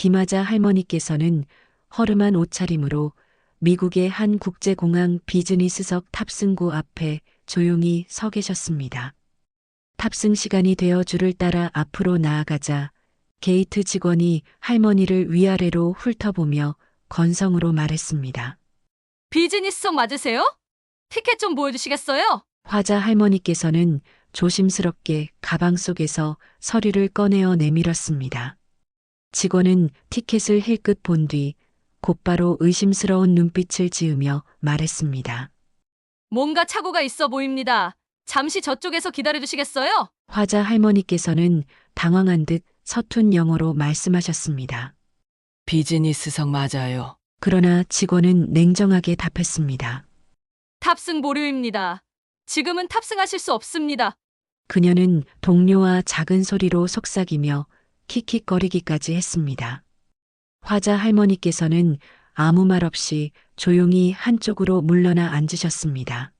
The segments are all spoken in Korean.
김하자 할머니께서는 허름한 옷차림으로 미국의 한 국제공항 비즈니스석 탑승구 앞에 조용히 서 계셨습니다. 탑승 시간이 되어 줄을 따라 앞으로 나아가자 게이트 직원이 할머니를 위아래로 훑어보며 건성으로 말했습니다. 비즈니스석 맞으세요? 티켓 좀 보여주시겠어요? 화자 할머니께서는 조심스럽게 가방 속에서 서류를 꺼내어 내밀었습니다. 직원은 티켓을 힐끗 본 뒤 곧바로 의심스러운 눈빛을 지으며 말했습니다. 뭔가 착오가 있어 보입니다. 잠시 저쪽에서 기다려주시겠어요? 화자 할머니께서는 당황한 듯 서툰 영어로 말씀하셨습니다. 비즈니스석 맞아요. 그러나 직원은 냉정하게 답했습니다. 탑승 보류입니다. 지금은 탑승하실 수 없습니다. 그녀는 동료와 작은 소리로 속삭이며 킥킥거리기까지 했습니다. 화자 할머니께서는 아무 말 없이 조용히 한쪽으로 물러나 앉으셨습니다.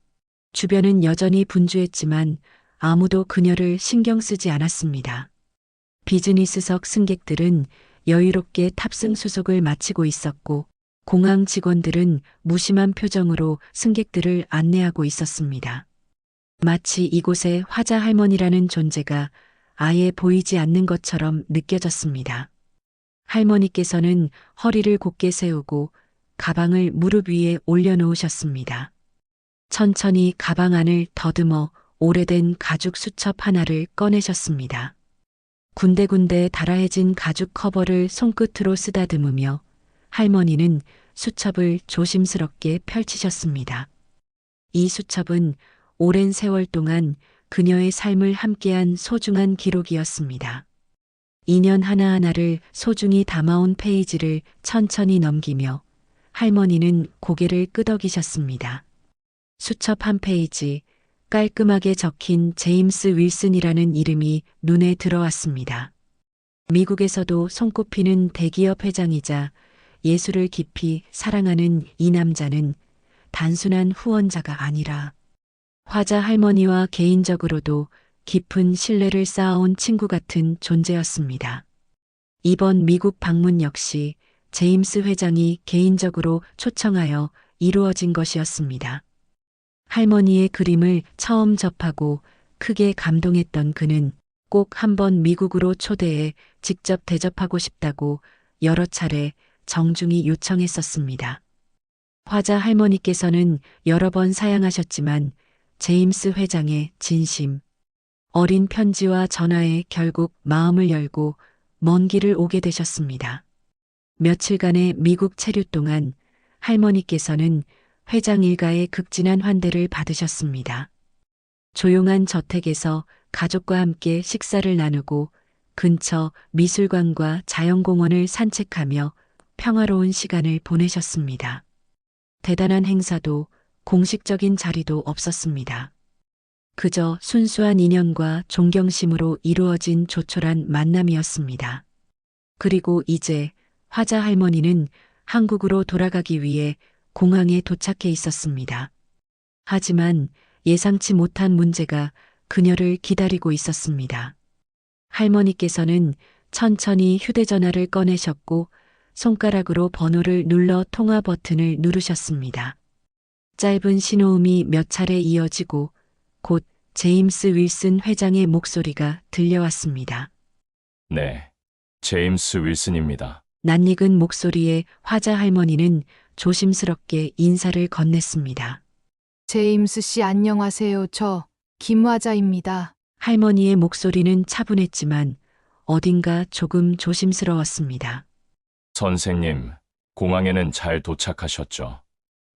주변은 여전히 분주했지만 아무도 그녀를 신경 쓰지 않았습니다. 비즈니스석 승객들은 여유롭게 탑승 수속을 마치고 있었고 공항 직원들은 무심한 표정으로 승객들을 안내하고 있었습니다. 마치 이곳에 화자 할머니라는 존재가 아예 보이지 않는 것처럼 느껴졌습니다. 할머니께서는 허리를 곧게 세우고 가방을 무릎 위에 올려놓으셨습니다. 천천히 가방 안을 더듬어 오래된 가죽 수첩 하나를 꺼내셨습니다. 군데군데 달아해진 가죽 커버를 손끝으로 쓰다듬으며 할머니는 수첩을 조심스럽게 펼치셨습니다. 이 수첩은 오랜 세월 동안 그녀의 삶을 함께한 소중한 기록이었습니다. 인연 하나하나를 소중히 담아온 페이지를 천천히 넘기며 할머니는 고개를 끄덕이셨습니다. 수첩 한 페이지, 깔끔하게 적힌 제임스 윌슨이라는 이름이 눈에 들어왔습니다. 미국에서도 손꼽히는 대기업 회장이자 예술을 깊이 사랑하는 이 남자는 단순한 후원자가 아니라 화자 할머니와 개인적으로도 깊은 신뢰를 쌓아온 친구 같은 존재였습니다. 이번 미국 방문 역시 제임스 회장이 개인적으로 초청하여 이루어진 것이었습니다. 할머니의 그림을 처음 접하고 크게 감동했던 그는 꼭 한번 미국으로 초대해 직접 대접하고 싶다고 여러 차례 정중히 요청했었습니다. 화자 할머니께서는 여러 번 사양하셨지만 제임스 회장의 진심, 어린 편지와 전화에 결국 마음을 열고 먼 길을 오게 되셨습니다. 며칠간의 미국 체류 동안 할머니께서는 회장 일가의 극진한 환대를 받으셨습니다. 조용한 저택에서 가족과 함께 식사를 나누고 근처 미술관과 자연공원을 산책하며 평화로운 시간을 보내셨습니다. 대단한 행사도 공식적인 자리도 없었습니다. 그저 순수한 인연과 존경심으로 이루어진 조촐한 만남이었습니다. 그리고 이제 화자 할머니는 한국으로 돌아가기 위해 공항에 도착해 있었습니다. 하지만 예상치 못한 문제가 그녀를 기다리고 있었습니다. 할머니께서는 천천히 휴대전화를 꺼내셨고 손가락으로 번호를 눌러 통화 버튼을 누르셨습니다. 짧은 신호음이 몇 차례 이어지고 곧 제임스 윌슨 회장의 목소리가 들려왔습니다. 네, 제임스 윌슨입니다. 낯익은 목소리에 화자 할머니는 조심스럽게 인사를 건넸습니다. 제임스 씨 안녕하세요. 저 김화자입니다. 할머니의 목소리는 차분했지만 어딘가 조금 조심스러웠습니다. 선생님, 공항에는 잘 도착하셨죠?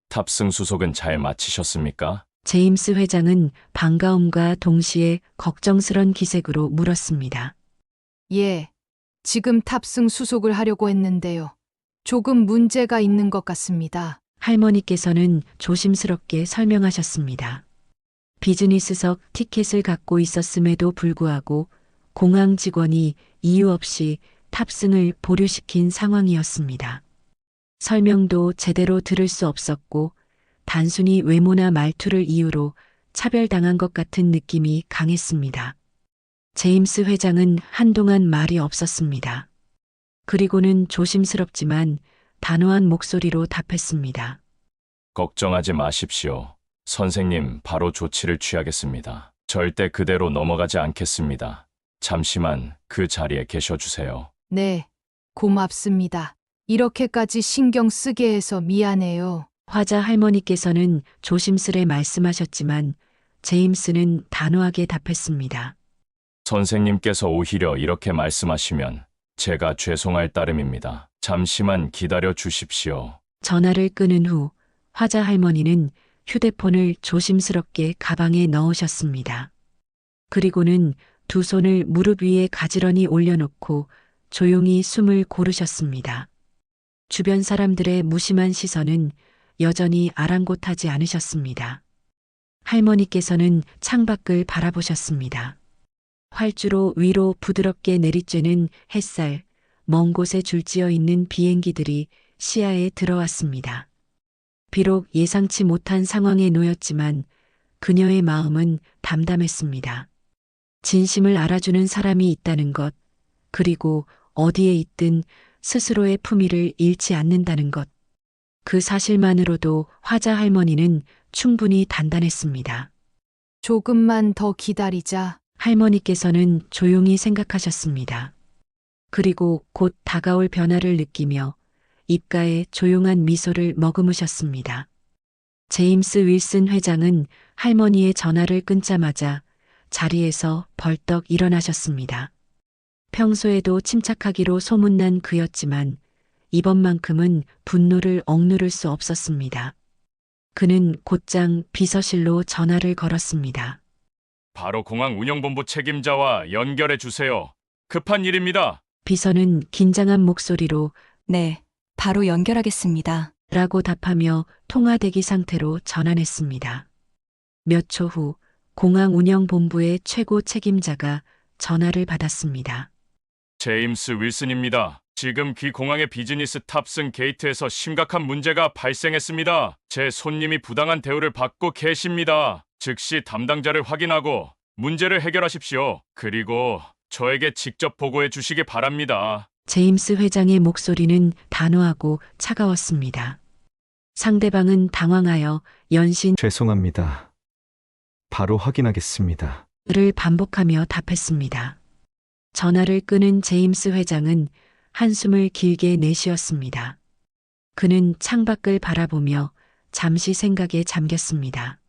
탑승 수속은 잘 마치셨습니까? 제임스 회장은 반가움과 동시에 걱정스런 기색으로 물었습니다. 예, 지금 탑승 수속을 하려고 했는데요. 조금 문제가 있는 것 같습니다. 할머니께서는 조심스럽게 설명하셨습니다. 비즈니스석 티켓을 갖고 있었음에도 불구하고 공항 직원이 이유 없이 탑승을 보류시킨 상황이었습니다. 설명도 제대로 들을 수 없었고 단순히 외모나 말투를 이유로 차별당한 것 같은 느낌이 강했습니다. 제임스 회장은 한동안 말이 없었습니다. 그리고는 조심스럽지만 단호한 목소리로 답했습니다. 걱정하지 마십시오. 선생님, 바로 조치를 취하겠습니다. 절대 그대로 넘어가지 않겠습니다. 잠시만 그 자리에 계셔 주세요. 네, 고맙습니다. 이렇게까지 신경 쓰게 해서 미안해요. 화자 할머니께서는 조심스레 말씀하셨지만 제임스는 단호하게 답했습니다. 선생님께서 오히려 이렇게 말씀하시면 제가 죄송할 따름입니다. 잠시만 기다려 주십시오. 전화를 끊은 후 화자 할머니는 휴대폰을 조심스럽게 가방에 넣으셨습니다. 그리고는 두 손을 무릎 위에 가지런히 올려놓고 조용히 숨을 고르셨습니다. 주변 사람들의 무심한 시선은 여전히 아랑곳하지 않으셨습니다. 할머니께서는 창밖을 바라보셨습니다. 활주로 위로 부드럽게 내리쬐는 햇살, 먼 곳에 줄지어 있는 비행기들이 시야에 들어왔습니다. 비록 예상치 못한 상황에 놓였지만 그녀의 마음은 담담했습니다. 진심을 알아주는 사람이 있다는 것, 그리고 어디에 있든 스스로의 품위를 잃지 않는다는 것. 그 사실만으로도 화자 할머니는 충분히 단단했습니다. 조금만 더 기다리자. 할머니께서는 조용히 생각하셨습니다. 그리고 곧 다가올 변화를 느끼며 입가에 조용한 미소를 머금으셨습니다. 제임스 윌슨 회장은 할머니의 전화를 끊자마자 자리에서 벌떡 일어나셨습니다. 평소에도 침착하기로 소문난 그였지만 이번만큼은 분노를 억누를 수 없었습니다. 그는 곧장 비서실로 전화를 걸었습니다. 바로 공항 운영본부 책임자와 연결해 주세요. 급한 일입니다. 비서는 긴장한 목소리로 네, 바로 연결하겠습니다. 라고 답하며 통화 대기 상태로 전환했습니다. 몇 초 후 공항 운영본부의 최고 책임자가 전화를 받았습니다. 제임스 윌슨입니다. 지금 귀 공항의 비즈니스 탑승 게이트에서 심각한 문제가 발생했습니다. 제 손님이 부당한 대우를 받고 계십니다. 즉시 담당자를 확인하고 문제를 해결하십시오. 그리고 저에게 직접 보고해 주시기 바랍니다. 제임스 회장의 목소리는 단호하고 차가웠습니다. 상대방은 당황하여 연신 죄송합니다. 바로 확인하겠습니다. 를 반복하며 답했습니다. 전화를 끊은 제임스 회장은 한숨을 길게 내쉬었습니다. 그는 창밖을 바라보며 잠시 생각에 잠겼습니다.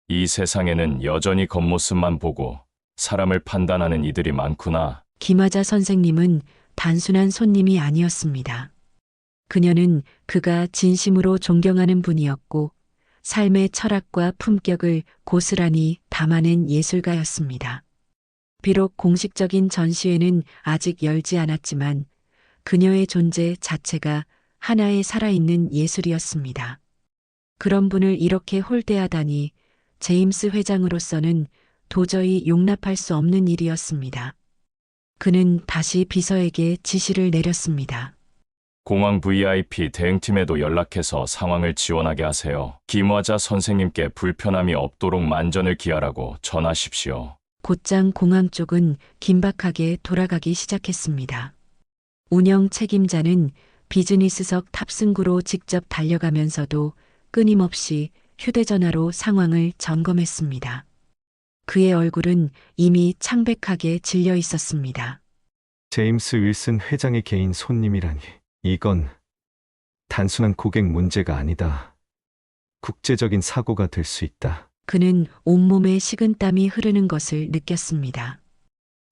이 세상에는 여전히 겉모습만 보고 사람을 판단하는 이들이 많구나. 김하자 선생님은 단순한 손님이 아니었습니다. 그녀는 그가 진심으로 존경하는 분이었고 삶의 철학과 품격을 고스란히 담아낸 예술가였습니다. 비록 공식적인 전시회는 아직 열지 않았지만 그녀의 존재 자체가 하나의 살아있는 예술이었습니다. 그런 분을 이렇게 홀대하다니 제임스 회장으로서는 도저히 용납할 수 없는 일이었습니다. 그는 다시 비서에게 지시를 내렸습니다. 공항 VIP 대응팀에도 연락해서 상황을 지원하게 하세요. 김화자 선생님께 불편함이 없도록 만전을 기하라고 전하십시오. 곧장 공항 쪽은 긴박하게 돌아가기 시작했습니다. 운영 책임자는 비즈니스석 탑승구로 직접 달려가면서도 끊임없이 휴대전화로 상황을 점검했습니다. 그의 얼굴은 이미 창백하게 질려 있었습니다. 제임스 윌슨 회장의 개인 손님이라니. 이건 단순한 고객 문제가 아니다. 국제적인 사고가 될 수 있다. 그는 온몸에 식은땀이 흐르는 것을 느꼈습니다.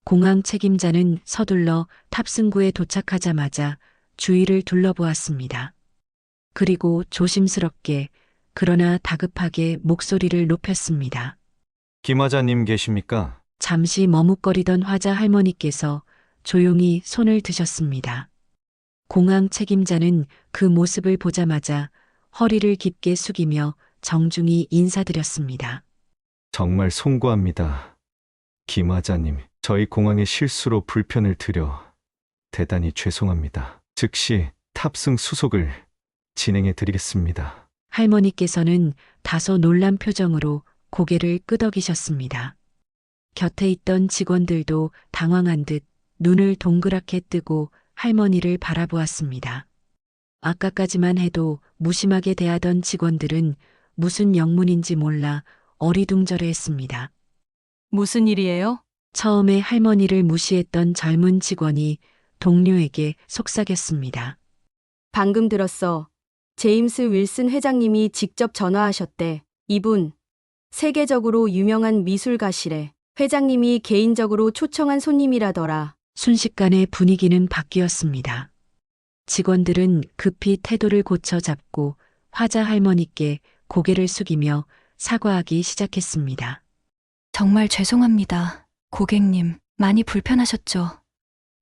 공항 책임자는 서둘러 탑승구에 도착하자마자 주위를 둘러보았습니다. 그리고 조심스럽게 그러나 다급하게 목소리를 높였습니다. 김화자님 계십니까? 잠시 머뭇거리던 화자 할머니께서 조용히 손을 드셨습니다. 공항 책임자는 그 모습을 보자마자 허리를 깊게 숙이며 정중히 인사드렸습니다. 정말 송구합니다. 김화자님, 저희 공항의 실수로 불편을 드려 대단히 죄송합니다. 즉시 탑승 수속을 진행해 드리겠습니다. 할머니께서는 다소 놀란 표정으로 고개를 끄덕이셨습니다. 곁에 있던 직원들도 당황한 듯 눈을 동그랗게 뜨고 할머니를 바라보았습니다. 아까까지만 해도 무심하게 대하던 직원들은 무슨 영문인지 몰라 어리둥절해했습니다. 무슨 일이에요? 처음에 할머니를 무시했던 젊은 직원이 동료에게 속삭였습니다. 방금 들었어. 제임스 윌슨 회장님이 직접 전화하셨대. 이분, 세계적으로 유명한 미술가시래. 회장님이 개인적으로 초청한 손님이라더라. 순식간에 분위기는 바뀌었습니다. 직원들은 급히 태도를 고쳐 잡고 화자 할머니께 고개를 숙이며 사과하기 시작했습니다. 정말 죄송합니다. 고객님, 많이 불편하셨죠?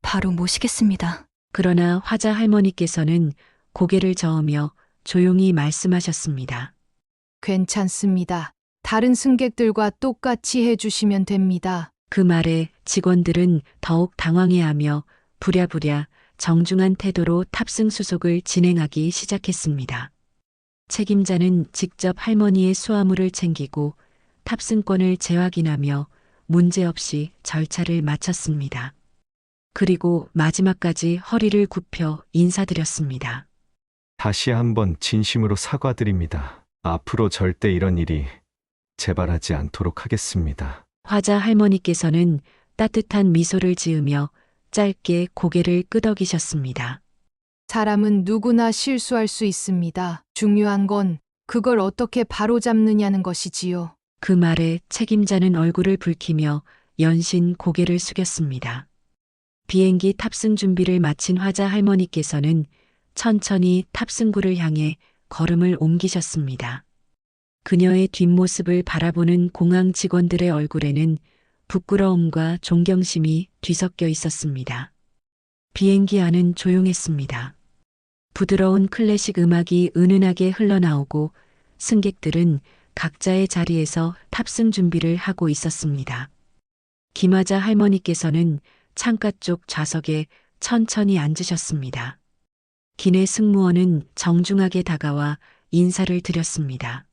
바로 모시겠습니다. 그러나 화자 할머니께서는 고개를 저으며 조용히 말씀하셨습니다. 괜찮습니다. 다른 승객들과 똑같이 해주시면 됩니다. 그 말에 직원들은 더욱 당황해하며 부랴부랴 정중한 태도로 탑승 수속을 진행하기 시작했습니다. 책임자는 직접 할머니의 수화물을 챙기고 탑승권을 재확인하며 문제없이 절차를 마쳤습니다. 그리고 마지막까지 허리를 굽혀 인사드렸습니다. 다시 한번 진심으로 사과드립니다. 앞으로 절대 이런 일이 재발하지 않도록 하겠습니다. 화자 할머니께서는 따뜻한 미소를 지으며 짧게 고개를 끄덕이셨습니다. 사람은 누구나 실수할 수 있습니다. 중요한 건 그걸 어떻게 바로잡느냐는 것이지요. 그 말에 책임자는 얼굴을 붉히며 연신 고개를 숙였습니다. 비행기 탑승 준비를 마친 화자 할머니께서는 천천히 탑승구를 향해 걸음을 옮기셨습니다. 그녀의 뒷모습을 바라보는 공항 직원들의 얼굴에는 부끄러움과 존경심이 뒤섞여 있었습니다. 비행기 안은 조용했습니다. 부드러운 클래식 음악이 은은하게 흘러나오고 승객들은 각자의 자리에서 탑승 준비를 하고 있었습니다. 김화자 할머니께서는 창가 쪽 좌석에 천천히 앉으셨습니다. 기내 승무원은 정중하게 다가와 인사를 드렸습니다.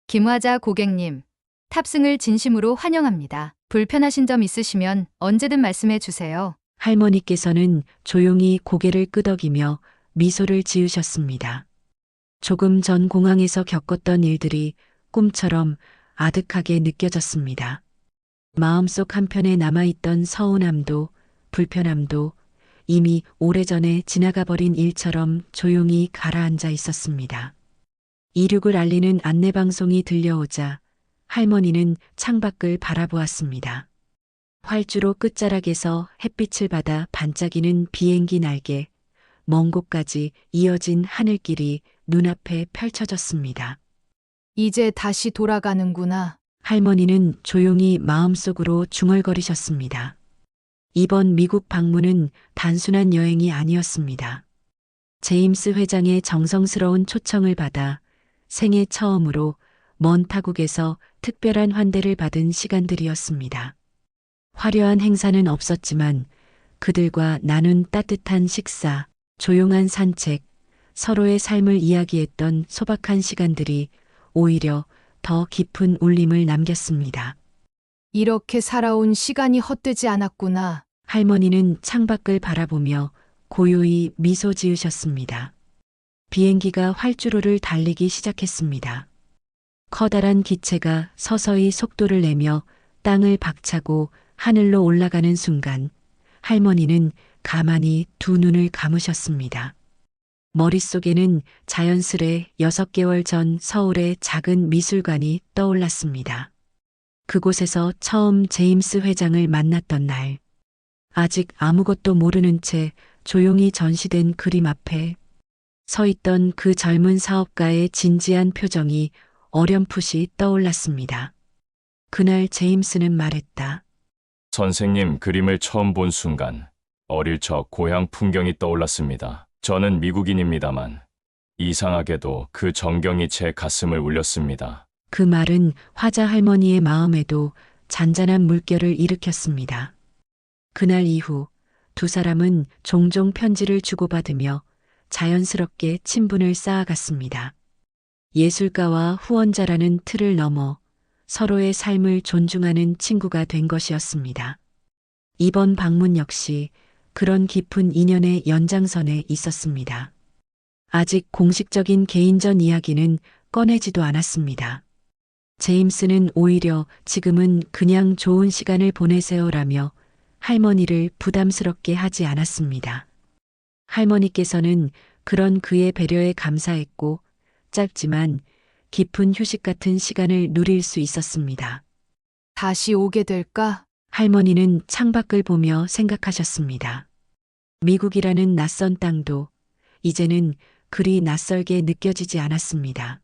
김화자 고객님, 탑승을 진심으로 환영합니다. 불편하신 점 있으시면 언제든 말씀해 주세요. 할머니께서는 조용히 고개를 끄덕이며 미소를 지으셨습니다. 조금 전 공항에서 겪었던 일들이 꿈처럼 아득하게 느껴졌습니다. 마음속 한편에 남아있던 서운함도 불편함도 이미 오래전에 지나가 버린 일처럼 조용히 가라앉아 있었습니다. 이륙을 알리는 안내방송이 들려오자 할머니는 창밖을 바라보았습니다. 활주로 끝자락에서 햇빛을 받아 반짝이는 비행기 날개, 먼 곳까지 이어진 하늘길이 눈앞에 펼쳐졌습니다. 이제 다시 돌아가는구나. 할머니는 조용히 마음속으로 중얼거리셨습니다. 이번 미국 방문은 단순한 여행이 아니었습니다. 제임스 회장의 정성스러운 초청을 받아 생애 처음으로 먼 타국에서 특별한 환대를 받은 시간들이었습니다. 화려한 행사는 없었지만 그들과 나눈 따뜻한 식사, 조용한 산책, 서로의 삶을 이야기했던 소박한 시간들이 오히려 더 깊은 울림을 남겼습니다. 이렇게 살아온 시간이 헛되지 않았구나. 할머니는 창밖을 바라보며 고요히 미소 지으셨습니다. 비행기가 활주로를 달리기 시작했습니다. 커다란 기체가 서서히 속도를 내며 땅을 박차고 하늘로 올라가는 순간 할머니는 가만히 두 눈을 감으셨습니다. 머릿속에는 자연스레 6개월 전 서울의 작은 미술관이 떠올랐습니다. 그곳에서 처음 제임스 회장을 만났던 날, 아직 아무것도 모르는 채 조용히 전시된 그림 앞에 서 있던 그 젊은 사업가의 진지한 표정이 어렴풋이 떠올랐습니다. 그날 제임스는 말했다. 선생님 그림을 처음 본 순간 어릴 적 고향 풍경이 떠올랐습니다. 저는 미국인입니다만 이상하게도 그 전경이 제 가슴을 울렸습니다. 그 말은 화자 할머니의 마음에도 잔잔한 물결을 일으켰습니다. 그날 이후 두 사람은 종종 편지를 주고받으며 자연스럽게 친분을 쌓아갔습니다. 예술가와 후원자라는 틀을 넘어 서로의 삶을 존중하는 친구가 된 것이었습니다. 이번 방문 역시 그런 깊은 인연의 연장선에 있었습니다. 아직 공식적인 개인전 이야기는 꺼내지도 않았습니다. 제임스는 오히려 지금은 그냥 좋은 시간을 보내세요라며 할머니를 부담스럽게 하지 않았습니다. 할머니께서는 그런 그의 배려에 감사했고 짧지만 깊은 휴식 같은 시간을 누릴 수 있었습니다. 다시 오게 될까? 할머니는 창밖을 보며 생각하셨습니다. 미국이라는 낯선 땅도 이제는 그리 낯설게 느껴지지 않았습니다.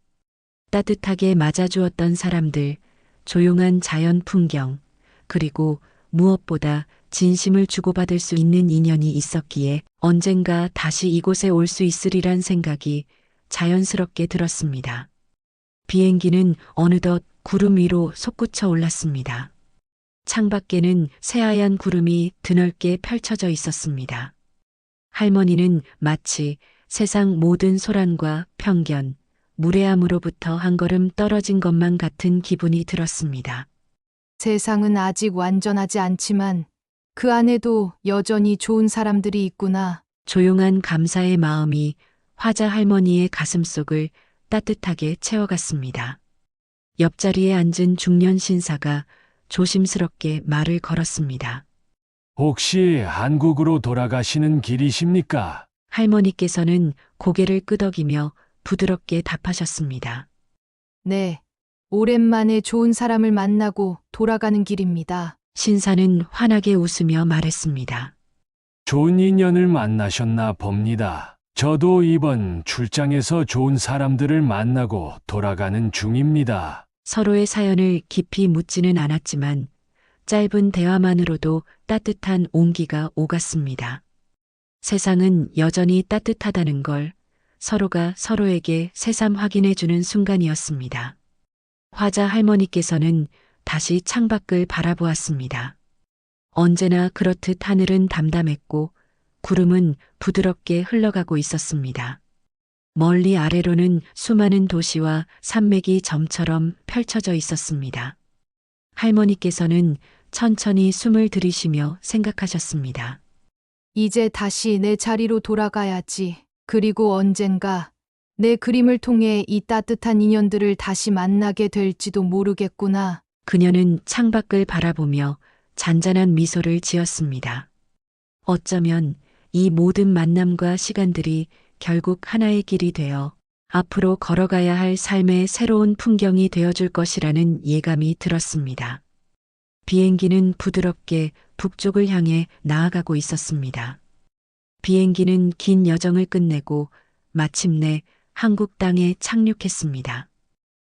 따뜻하게 맞아주었던 사람들, 조용한 자연 풍경, 그리고 무엇보다 진심을 주고받을 수 있는 인연이 있었기에 언젠가 다시 이곳에 올 수 있으리란 생각이 자연스럽게 들었습니다. 비행기는 어느덧 구름 위로 솟구쳐 올랐습니다. 창밖에는 새하얀 구름이 드넓게 펼쳐져 있었습니다. 할머니는 마치 세상 모든 소란과 편견, 무례함으로부터 한 걸음 떨어진 것만 같은 기분이 들었습니다. 세상은 아직 완전하지 않지만 그 안에도 여전히 좋은 사람들이 있구나. 조용한 감사의 마음이 화자 할머니의 가슴속을 따뜻하게 채워갔습니다. 옆자리에 앉은 중년 신사가 조심스럽게 말을 걸었습니다. 혹시 한국으로 돌아가시는 길이십니까? 할머니께서는 고개를 끄덕이며 부드럽게 답하셨습니다. 네. 오랜만에 좋은 사람을 만나고 돌아가는 길입니다. 신사는 환하게 웃으며 말했습니다. 좋은 인연을 만나셨나 봅니다. 저도 이번 출장에서 좋은 사람들을 만나고 돌아가는 중입니다. 서로의 사연을 깊이 묻지는 않았지만 짧은 대화만으로도 따뜻한 온기가 오갔습니다. 세상은 여전히 따뜻하다는 걸 서로가 서로에게 새삼 확인해주는 순간이었습니다. 화자 할머니께서는 다시 창밖을 바라보았습니다. 언제나 그렇듯 하늘은 담담했고 구름은 부드럽게 흘러가고 있었습니다. 멀리 아래로는 수많은 도시와 산맥이 점처럼 펼쳐져 있었습니다. 할머니께서는 천천히 숨을 들이쉬며 생각하셨습니다. 이제 다시 내 자리로 돌아가야지. 그리고 언젠가 내 그림을 통해 이 따뜻한 인연들을 다시 만나게 될지도 모르겠구나. 그녀는 창밖을 바라보며 잔잔한 미소를 지었습니다. 어쩌면 이 모든 만남과 시간들이 결국 하나의 길이 되어 앞으로 걸어가야 할 삶의 새로운 풍경이 되어줄 것이라는 예감이 들었습니다. 비행기는 부드럽게 북쪽을 향해 나아가고 있었습니다. 비행기는 긴 여정을 끝내고 마침내 한국 땅에 착륙했습니다.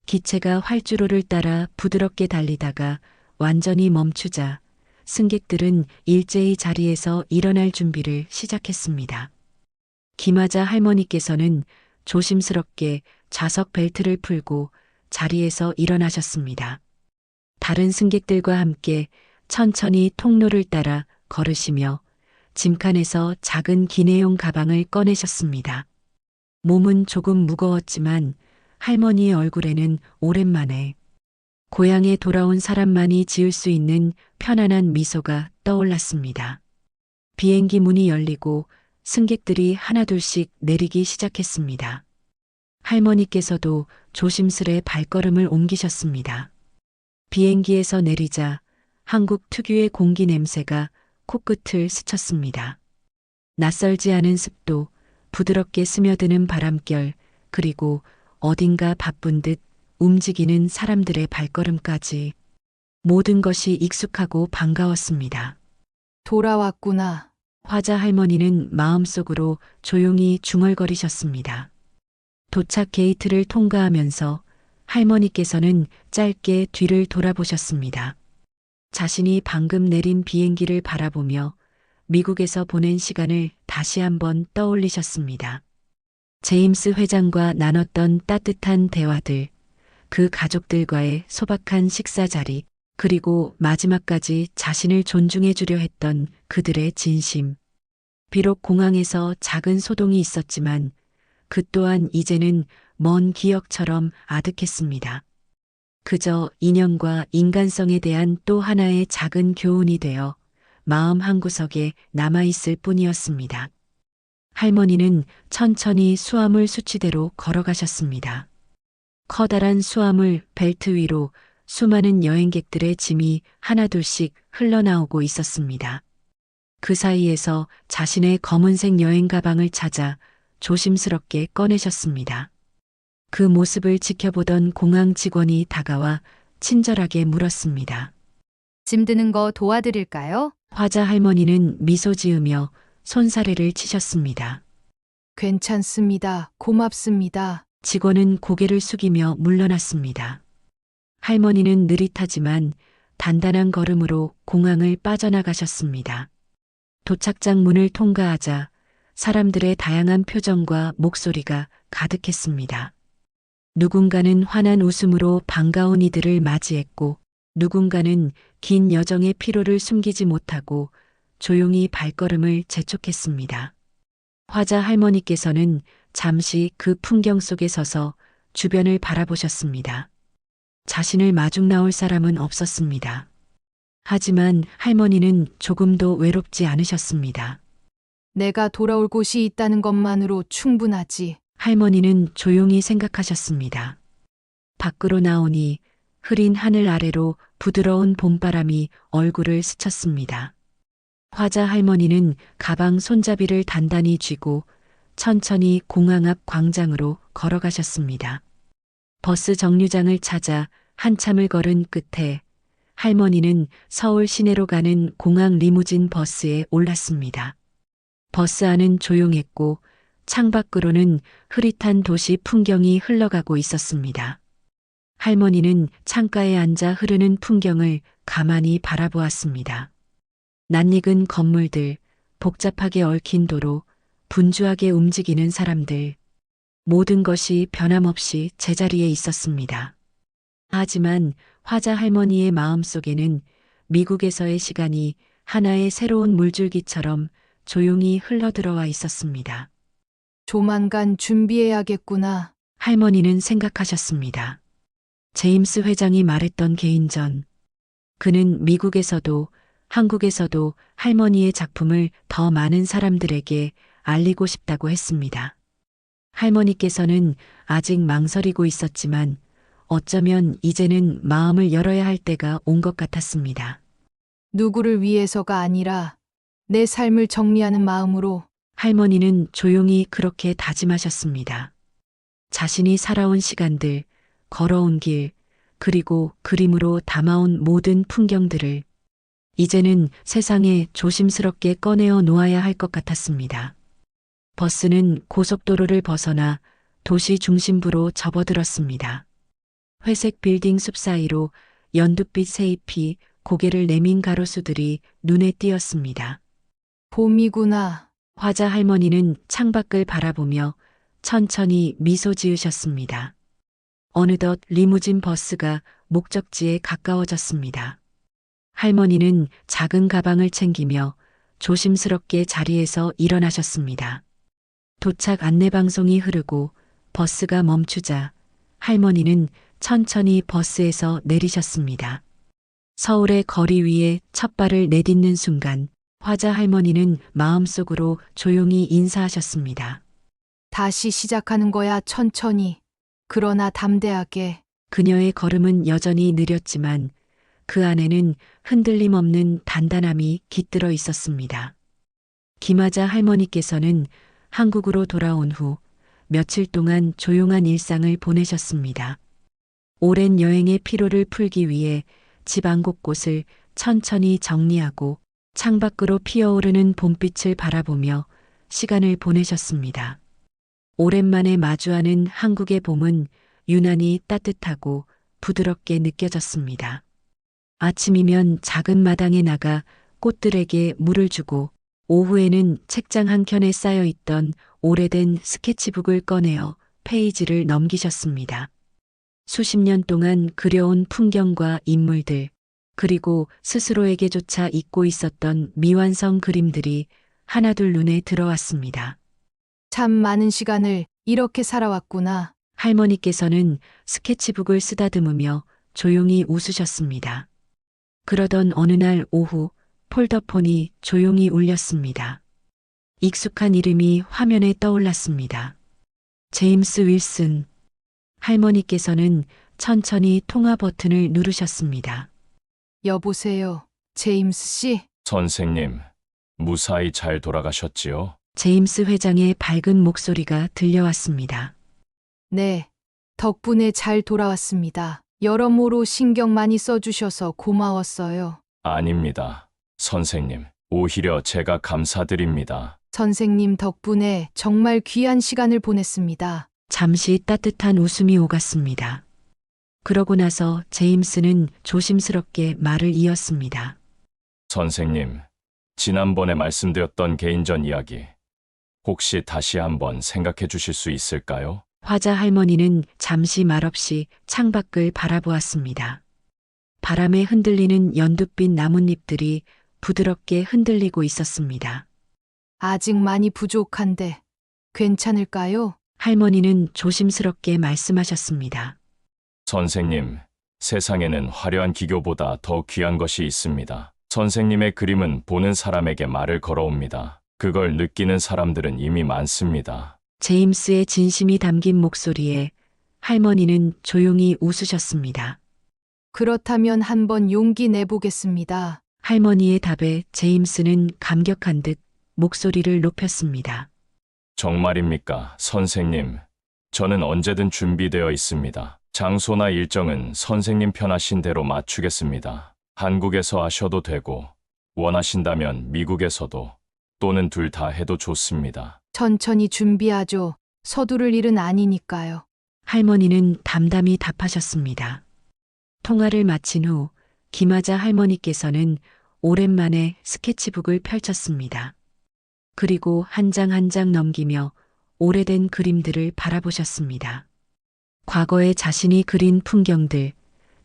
기체가 활주로를 따라 부드럽게 달리다가 완전히 멈추자 승객들은 일제히 자리에서 일어날 준비를 시작했습니다. 김하자 할머니께서는 조심스럽게 좌석 벨트를 풀고 자리에서 일어나셨습니다. 다른 승객들과 함께 천천히 통로를 따라 걸으시며 짐칸에서 작은 기내용 가방을 꺼내셨습니다. 몸은 조금 무거웠지만 할머니의 얼굴에는 오랜만에 고향에 돌아온 사람만이 지을 수 있는 편안한 미소가 떠올랐습니다. 비행기 문이 열리고 승객들이 하나둘씩 내리기 시작했습니다. 할머니께서도 조심스레 발걸음을 옮기셨습니다. 비행기에서 내리자 한국 특유의 공기 냄새가 코끝을 스쳤습니다. 낯설지 않은 습도, 부드럽게 스며드는 바람결, 그리고 어딘가 바쁜 듯 움직이는 사람들의 발걸음까지 모든 것이 익숙하고 반가웠습니다. 돌아왔구나. 화자 할머니는 마음속으로 조용히 중얼거리셨습니다. 도착 게이트를 통과하면서 할머니께서는 짧게 뒤를 돌아보셨습니다. 자신이 방금 내린 비행기를 바라보며 미국에서 보낸 시간을 다시 한번 떠올리셨습니다. 제임스 회장과 나눴던 따뜻한 대화들, 그 가족들과의 소박한 식사 자리, 그리고 마지막까지 자신을 존중해 주려 했던 그들의 진심. 비록 공항에서 작은 소동이 있었지만 그 또한 이제는 먼 기억처럼 아득했습니다. 그저 인연과 인간성에 대한 또 하나의 작은 교훈이 되어 마음 한구석에 남아있을 뿐이었습니다. 할머니는 천천히 수화물 수치대로 걸어가셨습니다. 커다란 수화물 벨트 위로 수많은 여행객들의 짐이 하나둘씩 흘러나오고 있었습니다. 그 사이에서 자신의 검은색 여행 가방을 찾아 조심스럽게 꺼내셨습니다. 그 모습을 지켜보던 공항 직원이 다가와 친절하게 물었습니다. 짐 드는 거 도와드릴까요? 화자 할머니는 미소 지으며 손사래를 치셨습니다. 괜찮습니다. 고맙습니다. 직원은 고개를 숙이며 물러났습니다. 할머니는 느릿하지만 단단한 걸음으로 공항을 빠져나가셨습니다. 도착장 문을 통과하자 사람들의 다양한 표정과 목소리가 가득했습니다. 누군가는 환한 웃음으로 반가운 이들을 맞이했고, 누군가는 긴 여정의 피로를 숨기지 못하고 조용히 발걸음을 재촉했습니다. 화자 할머니께서는 잠시 그 풍경 속에 서서 주변을 바라보셨습니다. 자신을 마중 나올 사람은 없었습니다. 하지만 할머니는 조금도 외롭지 않으셨습니다. 내가 돌아올 곳이 있다는 것만으로 충분하지. 할머니는 조용히 생각하셨습니다. 밖으로 나오니 흐린 하늘 아래로 부드러운 봄바람이 얼굴을 스쳤습니다. 화자 할머니는 가방 손잡이를 단단히 쥐고 천천히 공항 앞 광장으로 걸어가셨습니다. 버스 정류장을 찾아 한참을 걸은 끝에 할머니는 서울 시내로 가는 공항 리무진 버스에 올랐습니다. 버스 안은 조용했고 창밖으로는 흐릿한 도시 풍경이 흘러가고 있었습니다. 할머니는 창가에 앉아 흐르는 풍경을 가만히 바라보았습니다. 낯익은 건물들, 복잡하게 얽힌 도로, 분주하게 움직이는 사람들, 모든 것이 변함없이 제자리에 있었습니다. 하지만 화자 할머니의 마음속에는 미국에서의 시간이 하나의 새로운 물줄기처럼 조용히 흘러들어와 있었습니다. 조만간 준비해야겠구나. 할머니는 생각하셨습니다. 제임스 회장이 말했던 개인전. 그는 미국에서도 한국에서도 할머니의 작품을 더 많은 사람들에게 알리고 싶다고 했습니다. 할머니께서는 아직 망설이고 있었지만 어쩌면 이제는 마음을 열어야 할 때가 온 것 같았습니다. 누구를 위해서가 아니라 내 삶을 정리하는 마음으로. 할머니는 조용히 그렇게 다짐하셨습니다. 자신이 살아온 시간들, 걸어온 길, 그리고 그림으로 담아온 모든 풍경들을 이제는 세상에 조심스럽게 꺼내어 놓아야 할 것 같았습니다. 버스는 고속도로를 벗어나 도시 중심부로 접어들었습니다. 회색 빌딩 숲 사이로 연두빛 새잎이 고개를 내민 가로수들이 눈에 띄었습니다. 봄이구나. 화자 할머니는 창밖을 바라보며 천천히 미소 지으셨습니다. 어느덧 리무진 버스가 목적지에 가까워졌습니다. 할머니는 작은 가방을 챙기며 조심스럽게 자리에서 일어나셨습니다. 도착 안내방송이 흐르고 버스가 멈추자 할머니는 천천히 버스에서 내리셨습니다. 서울의 거리 위에 첫 발을 내딛는 순간 화자 할머니는 마음속으로 조용히 인사하셨습니다. 다시 시작하는 거야, 천천히. 그러나 담대하게. 그녀의 걸음은 여전히 느렸지만 그 안에는 흔들림 없는 단단함이 깃들어 있었습니다. 김하자 할머니께서는 한국으로 돌아온 후 며칠 동안 조용한 일상을 보내셨습니다. 오랜 여행의 피로를 풀기 위해 집안 곳곳을 천천히 정리하고 창밖으로 피어오르는 봄빛을 바라보며 시간을 보내셨습니다. 오랜만에 마주하는 한국의 봄은 유난히 따뜻하고 부드럽게 느껴졌습니다. 아침이면 작은 마당에 나가 꽃들에게 물을 주고 오후에는 책장 한켠에 쌓여 있던 오래된 스케치북을 꺼내어 페이지를 넘기셨습니다. 수십 년 동안 그려온 풍경과 인물들, 그리고 스스로에게조차 잊고 있었던 미완성 그림들이 하나둘 눈에 들어왔습니다. 참 많은 시간을 이렇게 살아왔구나. 할머니께서는 스케치북을 쓰다듬으며 조용히 웃으셨습니다. 그러던 어느 날 오후 폴더폰이 조용히 울렸습니다. 익숙한 이름이 화면에 떠올랐습니다. 제임스 윌슨. 할머니께서는 천천히 통화 버튼을 누르셨습니다. 여보세요, 제임스 씨? 선생님, 무사히 잘 돌아가셨지요? 제임스 회장의 밝은 목소리가 들려왔습니다. 네, 덕분에 잘 돌아왔습니다. 여러모로 신경 많이 써주셔서 고마웠어요. 아닙니다. 선생님, 오히려 제가 감사드립니다. 선생님 덕분에 정말 귀한 시간을 보냈습니다. 잠시 따뜻한 웃음이 오갔습니다. 그러고 나서 제임스는 조심스럽게 말을 이었습니다. 선생님, 지난번에 말씀드렸던 개인전 이야기, 혹시 다시 한번 생각해 주실 수 있을까요? 화자 할머니는 잠시 말없이 창밖을 바라보았습니다. 바람에 흔들리는 연두빛 나뭇잎들이 부드럽게 흔들리고 있었습니다. 아직 많이 부족한데 괜찮을까요? 할머니는 조심스럽게 말씀하셨습니다. 선생님, 세상에는 화려한 기교보다 더 귀한 것이 있습니다. 선생님의 그림은 보는 사람에게 말을 걸어옵니다. 그걸 느끼는 사람들은 이미 많습니다. 제임스의 진심이 담긴 목소리에 할머니는 조용히 웃으셨습니다. 그렇다면 한번 용기 내보겠습니다. 할머니의 답에 제임스는 감격한 듯 목소리를 높였습니다. 정말입니까, 선생님? 저는 언제든 준비되어 있습니다. 장소나 일정은 선생님 편하신 대로 맞추겠습니다. 한국에서 하셔도 되고, 원하신다면 미국에서도, 또는 둘 다 해도 좋습니다. 천천히 준비하죠. 서두를 일은 아니니까요. 할머니는 담담히 답하셨습니다. 통화를 마친 후 김하자 할머니께서는 오랜만에 스케치북을 펼쳤습니다. 그리고 한 장 한 장 넘기며 오래된 그림들을 바라보셨습니다. 과거에 자신이 그린 풍경들,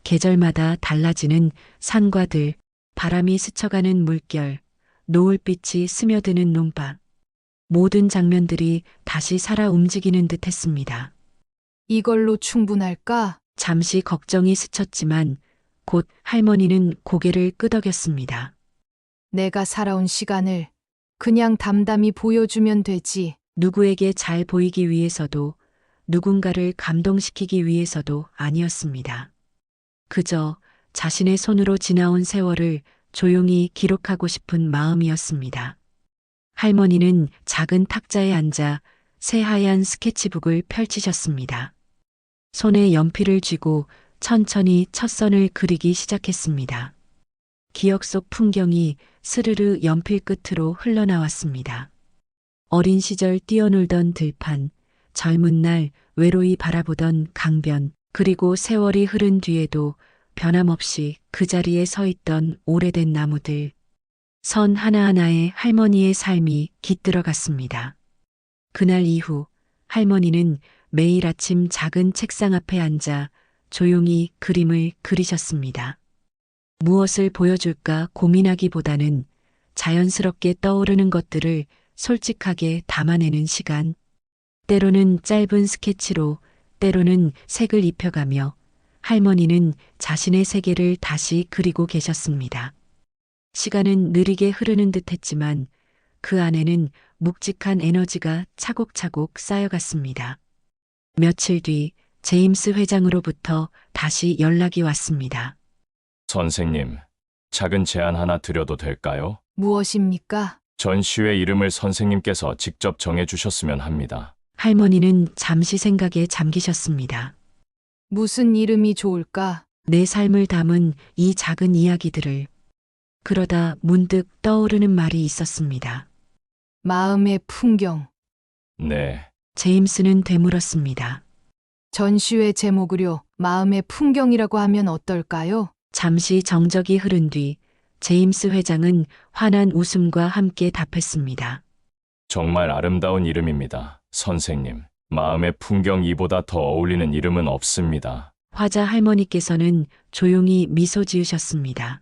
계절마다 달라지는 산과들, 바람이 스쳐가는 물결, 노을빛이 스며드는 논밭, 모든 장면들이 다시 살아 움직이는 듯 했습니다. 이걸로 충분할까? 잠시 걱정이 스쳤지만 곧 할머니는 고개를 끄덕였습니다. 내가 살아온 시간을 그냥 담담히 보여주면 되지. 누구에게 잘 보이기 위해서도 누군가를 감동시키기 위해서도 아니었습니다. 그저 자신의 손으로 지나온 세월을 조용히 기록하고 싶은 마음이었습니다. 할머니는 작은 탁자에 앉아 새하얀 스케치북을 펼치셨습니다. 손에 연필을 쥐고 천천히 첫 선을 그리기 시작했습니다. 기억 속 풍경이 스르르 연필 끝으로 흘러나왔습니다. 어린 시절 뛰어놀던 들판, 젊은 날 외로이 바라보던 강변, 그리고 세월이 흐른 뒤에도 변함없이 그 자리에 서 있던 오래된 나무들. 선 하나하나에 할머니의 삶이 깃들어갔습니다. 그날 이후 할머니는 매일 아침 작은 책상 앞에 앉아 조용히 그림을 그리셨습니다. 무엇을 보여줄까 고민하기보다는 자연스럽게 떠오르는 것들을 솔직하게 담아내는 시간. 때로는 짧은 스케치로, 때로는 색을 입혀가며 할머니는 자신의 세계를 다시 그리고 계셨습니다. 시간은 느리게 흐르는 듯 했지만 그 안에는 묵직한 에너지가 차곡차곡 쌓여갔습니다. 며칠 뒤 제임스 회장으로부터 다시 연락이 왔습니다. 선생님, 작은 제안 하나 드려도 될까요? 무엇입니까? 전시회 이름을 선생님께서 직접 정해주셨으면 합니다. 할머니는 잠시 생각에 잠기셨습니다. 무슨 이름이 좋을까? 내 삶을 담은 이 작은 이야기들을. 그러다 문득 떠오르는 말이 있었습니다. 마음의 풍경. 네, 제임스는 되물었습니다. 전시회 제목으로 마음의 풍경이라고 하면 어떨까요? 잠시 정적이 흐른 뒤 제임스 회장은 환한 웃음과 함께 답했습니다. 정말 아름다운 이름입니다, 선생님. 마음의 풍경 이보다 더 어울리는 이름은 없습니다. 화자 할머니께서는 조용히 미소 지으셨습니다.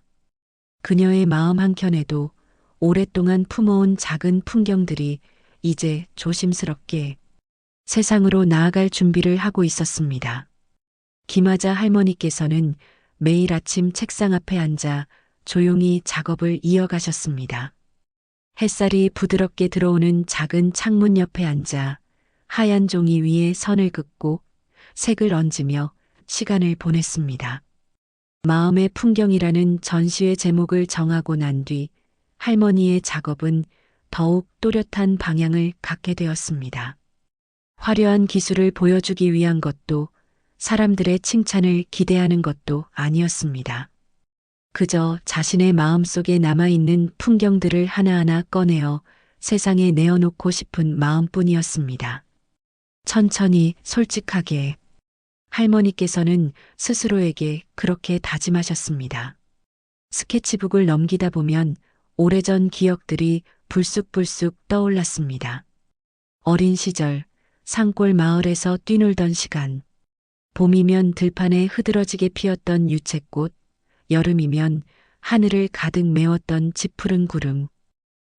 그녀의 마음 한켠에도 오랫동안 품어온 작은 풍경들이 이제 조심스럽게 세상으로 나아갈 준비를 하고 있었습니다. 김하자 할머니께서는 매일 아침 책상 앞에 앉아 조용히 작업을 이어가셨습니다. 햇살이 부드럽게 들어오는 작은 창문 옆에 앉아 하얀 종이 위에 선을 긋고 색을 얹으며 시간을 보냈습니다. 마음의 풍경이라는 전시의 제목을 정하고 난 뒤 할머니의 작업은 더욱 또렷한 방향을 갖게 되었습니다. 화려한 기술을 보여주기 위한 것도 사람들의 칭찬을 기대하는 것도 아니었습니다. 그저 자신의 마음속에 남아있는 풍경들을 하나하나 꺼내어 세상에 내어놓고 싶은 마음뿐이었습니다. 천천히 솔직하게 할머니께서는 스스로에게 그렇게 다짐하셨습니다. 스케치북을 넘기다 보면 오래전 기억들이 불쑥불쑥 떠올랐습니다. 어린 시절 산골 마을에서 뛰놀던 시간, 봄이면 들판에 흐드러지게 피었던 유채꽃, 여름이면 하늘을 가득 메웠던 짙푸른 구름,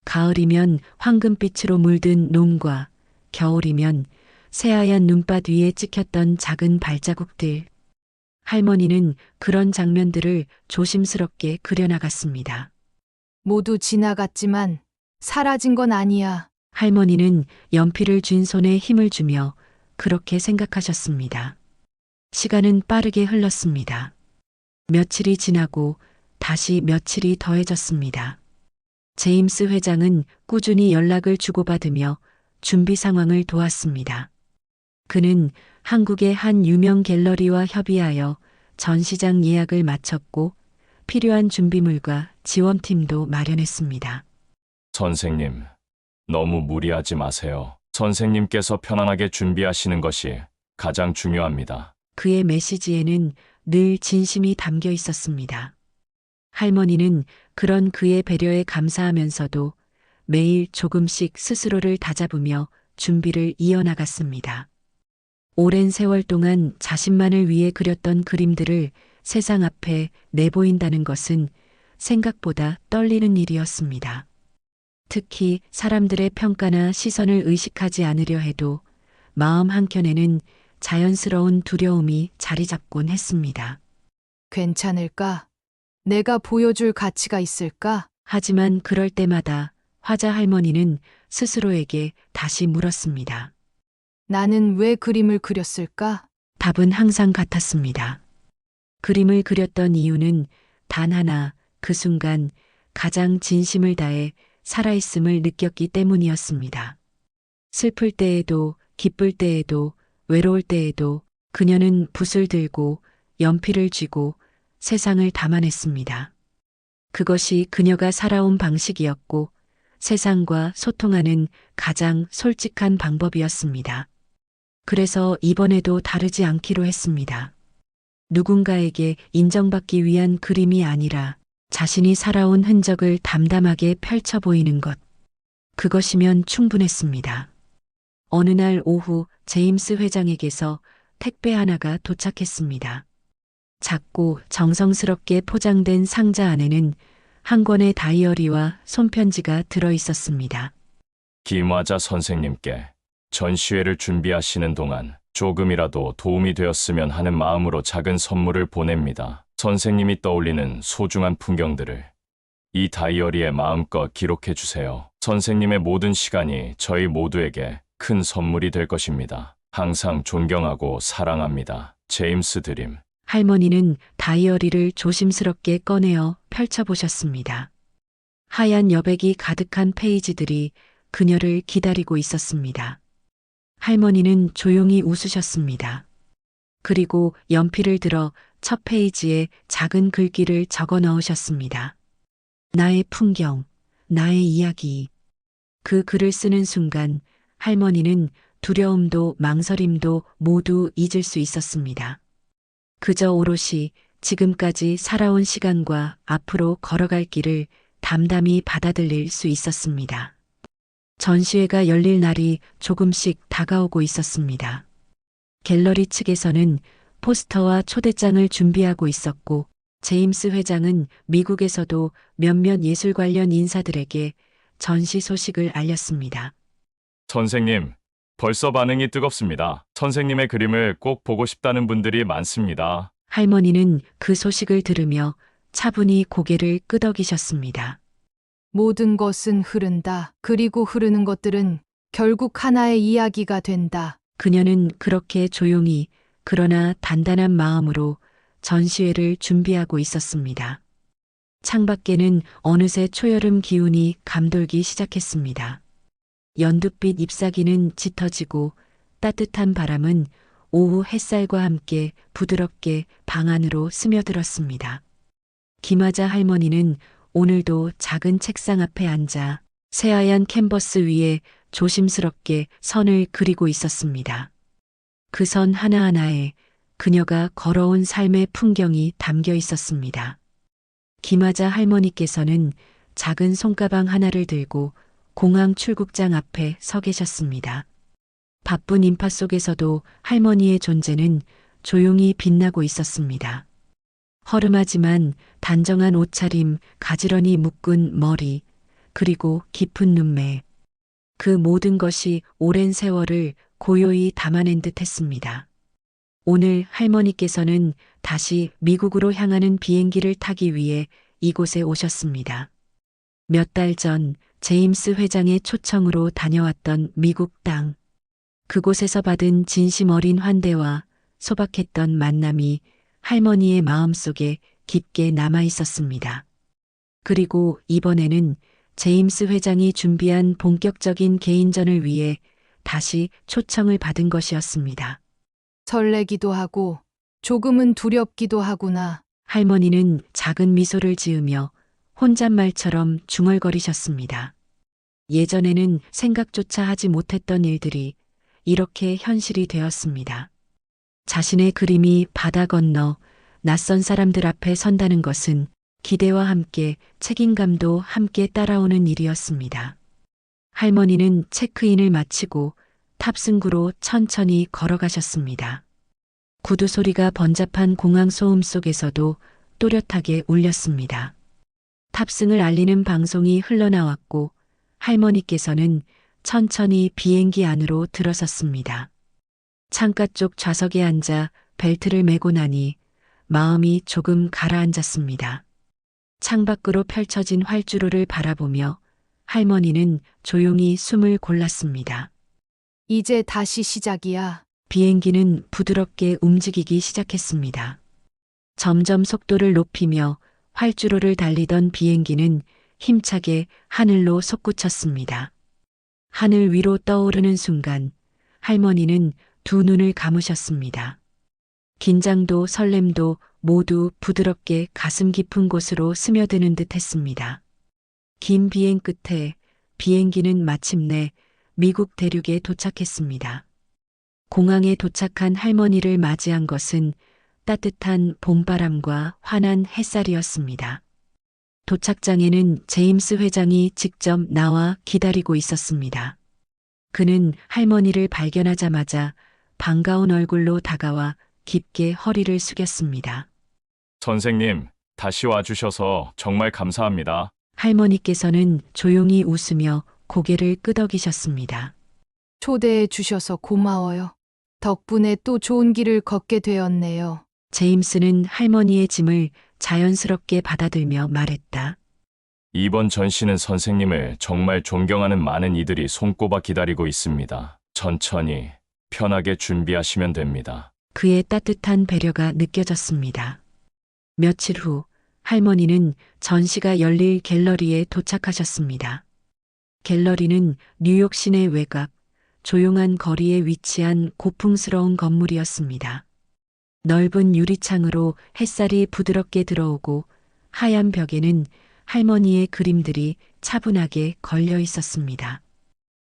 가을이면 황금빛으로 물든 논과 겨울이면 새하얀 눈밭 위에 찍혔던 작은 발자국들. 할머니는 그런 장면들을 조심스럽게 그려나갔습니다. 모두 지나갔지만 사라진 건 아니야. 할머니는 연필을 쥔 손에 힘을 주며 그렇게 생각하셨습니다. 시간은 빠르게 흘렀습니다. 며칠이 지나고 다시 며칠이 더해졌습니다. 제임스 회장은 꾸준히 연락을 주고받으며 준비 상황을 도왔습니다. 그는 한국의 한 유명 갤러리와 협의하여 전시장 예약을 마쳤고 필요한 준비물과 지원팀도 마련했습니다. 선생님, 너무 무리하지 마세요. 선생님께서 편안하게 준비하시는 것이 가장 중요합니다. 그의 메시지에는 늘 진심이 담겨 있었습니다. 할머니는 그런 그의 배려에 감사하면서도 매일 조금씩 스스로를 다잡으며 준비를 이어나갔습니다. 오랜 세월 동안 자신만을 위해 그렸던 그림들을 세상 앞에 내보인다는 것은 생각보다 떨리는 일이었습니다. 특히 사람들의 평가나 시선을 의식하지 않으려 해도 마음 한켠에는 자연스러운 두려움이 자리 잡곤 했습니다. 괜찮을까? 내가 보여줄 가치가 있을까? 하지만 그럴 때마다 화자 할머니는 스스로에게 다시 물었습니다. 나는 왜 그림을 그렸을까? 답은 항상 같았습니다. 그림을 그렸던 이유는 단 하나, 그 순간 가장 진심을 다해 살아있음을 느꼈기 때문이었습니다. 슬플 때에도, 기쁠 때에도, 외로울 때에도 그녀는 붓을 들고 연필을 쥐고 세상을 담아냈습니다. 그것이 그녀가 살아온 방식이었고 세상과 소통하는 가장 솔직한 방법이었습니다. 그래서 이번에도 다르지 않기로 했습니다. 누군가에게 인정받기 위한 그림이 아니라 자신이 살아온 흔적을 담담하게 펼쳐 보이는 것. 그것이면 충분했습니다. 어느 날 오후 제임스 회장에게서 택배 하나가 도착했습니다. 작고 정성스럽게 포장된 상자 안에는 한 권의 다이어리와 손편지가 들어 있었습니다. 김화자 선생님께 전시회를 준비하시는 동안 조금이라도 도움이 되었으면 하는 마음으로 작은 선물을 보냅니다. 선생님이 떠올리는 소중한 풍경들을 이 다이어리에 마음껏 기록해 주세요. 선생님의 모든 시간이 저희 모두에게 큰 선물이 될 것입니다. 항상 존경하고 사랑합니다. 제임스 드림. 할머니는 다이어리를 조심스럽게 꺼내어 펼쳐보셨습니다. 하얀 여백이 가득한 페이지들이 그녀를 기다리고 있었습니다. 할머니는 조용히 웃으셨습니다. 그리고 연필을 들어 첫 페이지에 작은 글귀를 적어 넣으셨습니다. 나의 풍경, 나의 이야기. 그 글을 쓰는 순간 할머니는 두려움도 망설임도 모두 잊을 수 있었습니다. 그저 오롯이 지금까지 살아온 시간과 앞으로 걸어갈 길을 담담히 받아들일 수 있었습니다. 전시회가 열릴 날이 조금씩 다가오고 있었습니다. 갤러리 측에서는 포스터와 초대장을 준비하고 있었고, 제임스 회장은 미국에서도 몇몇 예술 관련 인사들에게 전시 소식을 알렸습니다. 선생님, 벌써 반응이 뜨겁습니다. 선생님의 그림을 꼭 보고 싶다는 분들이 많습니다. 할머니는 그 소식을 들으며 차분히 고개를 끄덕이셨습니다. 모든 것은 흐른다. 그리고 흐르는 것들은 결국 하나의 이야기가 된다. 그녀는 그렇게 조용히 그러나 단단한 마음으로 전시회를 준비하고 있었습니다. 창밖에는 어느새 초여름 기운이 감돌기 시작했습니다. 연두빛 잎사귀는 짙어지고 따뜻한 바람은 오후 햇살과 함께 부드럽게 방 안으로 스며들었습니다. 김하자 할머니는 오늘도 작은 책상 앞에 앉아 새하얀 캔버스 위에 조심스럽게 선을 그리고 있었습니다. 그 선 하나하나에 그녀가 걸어온 삶의 풍경이 담겨 있었습니다. 김하자 할머니께서는 작은 손가방 하나를 들고 공항 출국장 앞에 서 계셨습니다. 바쁜 인파 속에서도 할머니의 존재는 조용히 빛나고 있었습니다. 허름하지만 단정한 옷차림, 가지런히 묶은 머리, 그리고 깊은 눈매. 그 모든 것이 오랜 세월을 고요히 담아낸 듯 했습니다. 오늘 할머니께서는 다시 미국으로 향하는 비행기를 타기 위해 이곳에 오셨습니다. 몇 달 전 제임스 회장의 초청으로 다녀왔던 미국 땅. 그곳에서 받은 진심 어린 환대와 소박했던 만남이 할머니의 마음속에 깊게 남아 있었습니다. 그리고 이번에는 제임스 회장이 준비한 본격적인 개인전을 위해 다시 초청을 받은 것이었습니다. 설레기도 하고 조금은 두렵기도 하구나. 할머니는 작은 미소를 지으며 혼잣말처럼 중얼거리셨습니다. 예전에는 생각조차 하지 못했던 일들이 이렇게 현실이 되었습니다. 자신의 그림이 바다 건너 낯선 사람들 앞에 선다는 것은 기대와 함께 책임감도 함께 따라오는 일이었습니다. 할머니는 체크인을 마치고 탑승구로 천천히 걸어가셨습니다. 구두 소리가 번잡한 공항 소음 속에서도 또렷하게 울렸습니다. 탑승을 알리는 방송이 흘러나왔고 할머니께서는 천천히 비행기 안으로 들어섰습니다. 창가 쪽 좌석에 앉아 벨트를 매고 나니 마음이 조금 가라앉았습니다. 창밖으로 펼쳐진 활주로를 바라보며 할머니는 조용히 숨을 골랐습니다. 이제 다시 시작이야. 비행기는 부드럽게 움직이기 시작했습니다. 점점 속도를 높이며 활주로를 달리던 비행기는 힘차게 하늘로 솟구쳤습니다. 하늘 위로 떠오르는 순간 할머니는 두 눈을 감으셨습니다. 긴장도 설렘도 모두 부드럽게 가슴 깊은 곳으로 스며드는 듯 했습니다. 긴 비행 끝에 비행기는 마침내 미국 대륙에 도착했습니다. 공항에 도착한 할머니를 맞이한 것은 따뜻한 봄바람과 환한 햇살이었습니다. 도착장에는 제임스 회장이 직접 나와 기다리고 있었습니다. 그는 할머니를 발견하자마자 반가운 얼굴로 다가와 깊게 허리를 숙였습니다. 선생님, 다시 와주셔서 정말 감사합니다. 할머니께서는 조용히 웃으며 고개를 끄덕이셨습니다. 초대해 주셔서 고마워요. 덕분에 또 좋은 길을 걷게 되었네요. 제임스는 할머니의 짐을 자연스럽게 받아들며 말했다. 이번 전시는 선생님을 정말 존경하는 많은 이들이 손꼽아 기다리고 있습니다. 천천히, 편하게 준비하시면 됩니다. 그의 따뜻한 배려가 느껴졌습니다. 며칠 후 할머니는 전시가 열릴 갤러리에 도착하셨습니다. 갤러리는 뉴욕 시내 외곽, 조용한 거리에 위치한 고풍스러운 건물이었습니다. 넓은 유리창으로 햇살이 부드럽게 들어오고 하얀 벽에는 할머니의 그림들이 차분하게 걸려 있었습니다.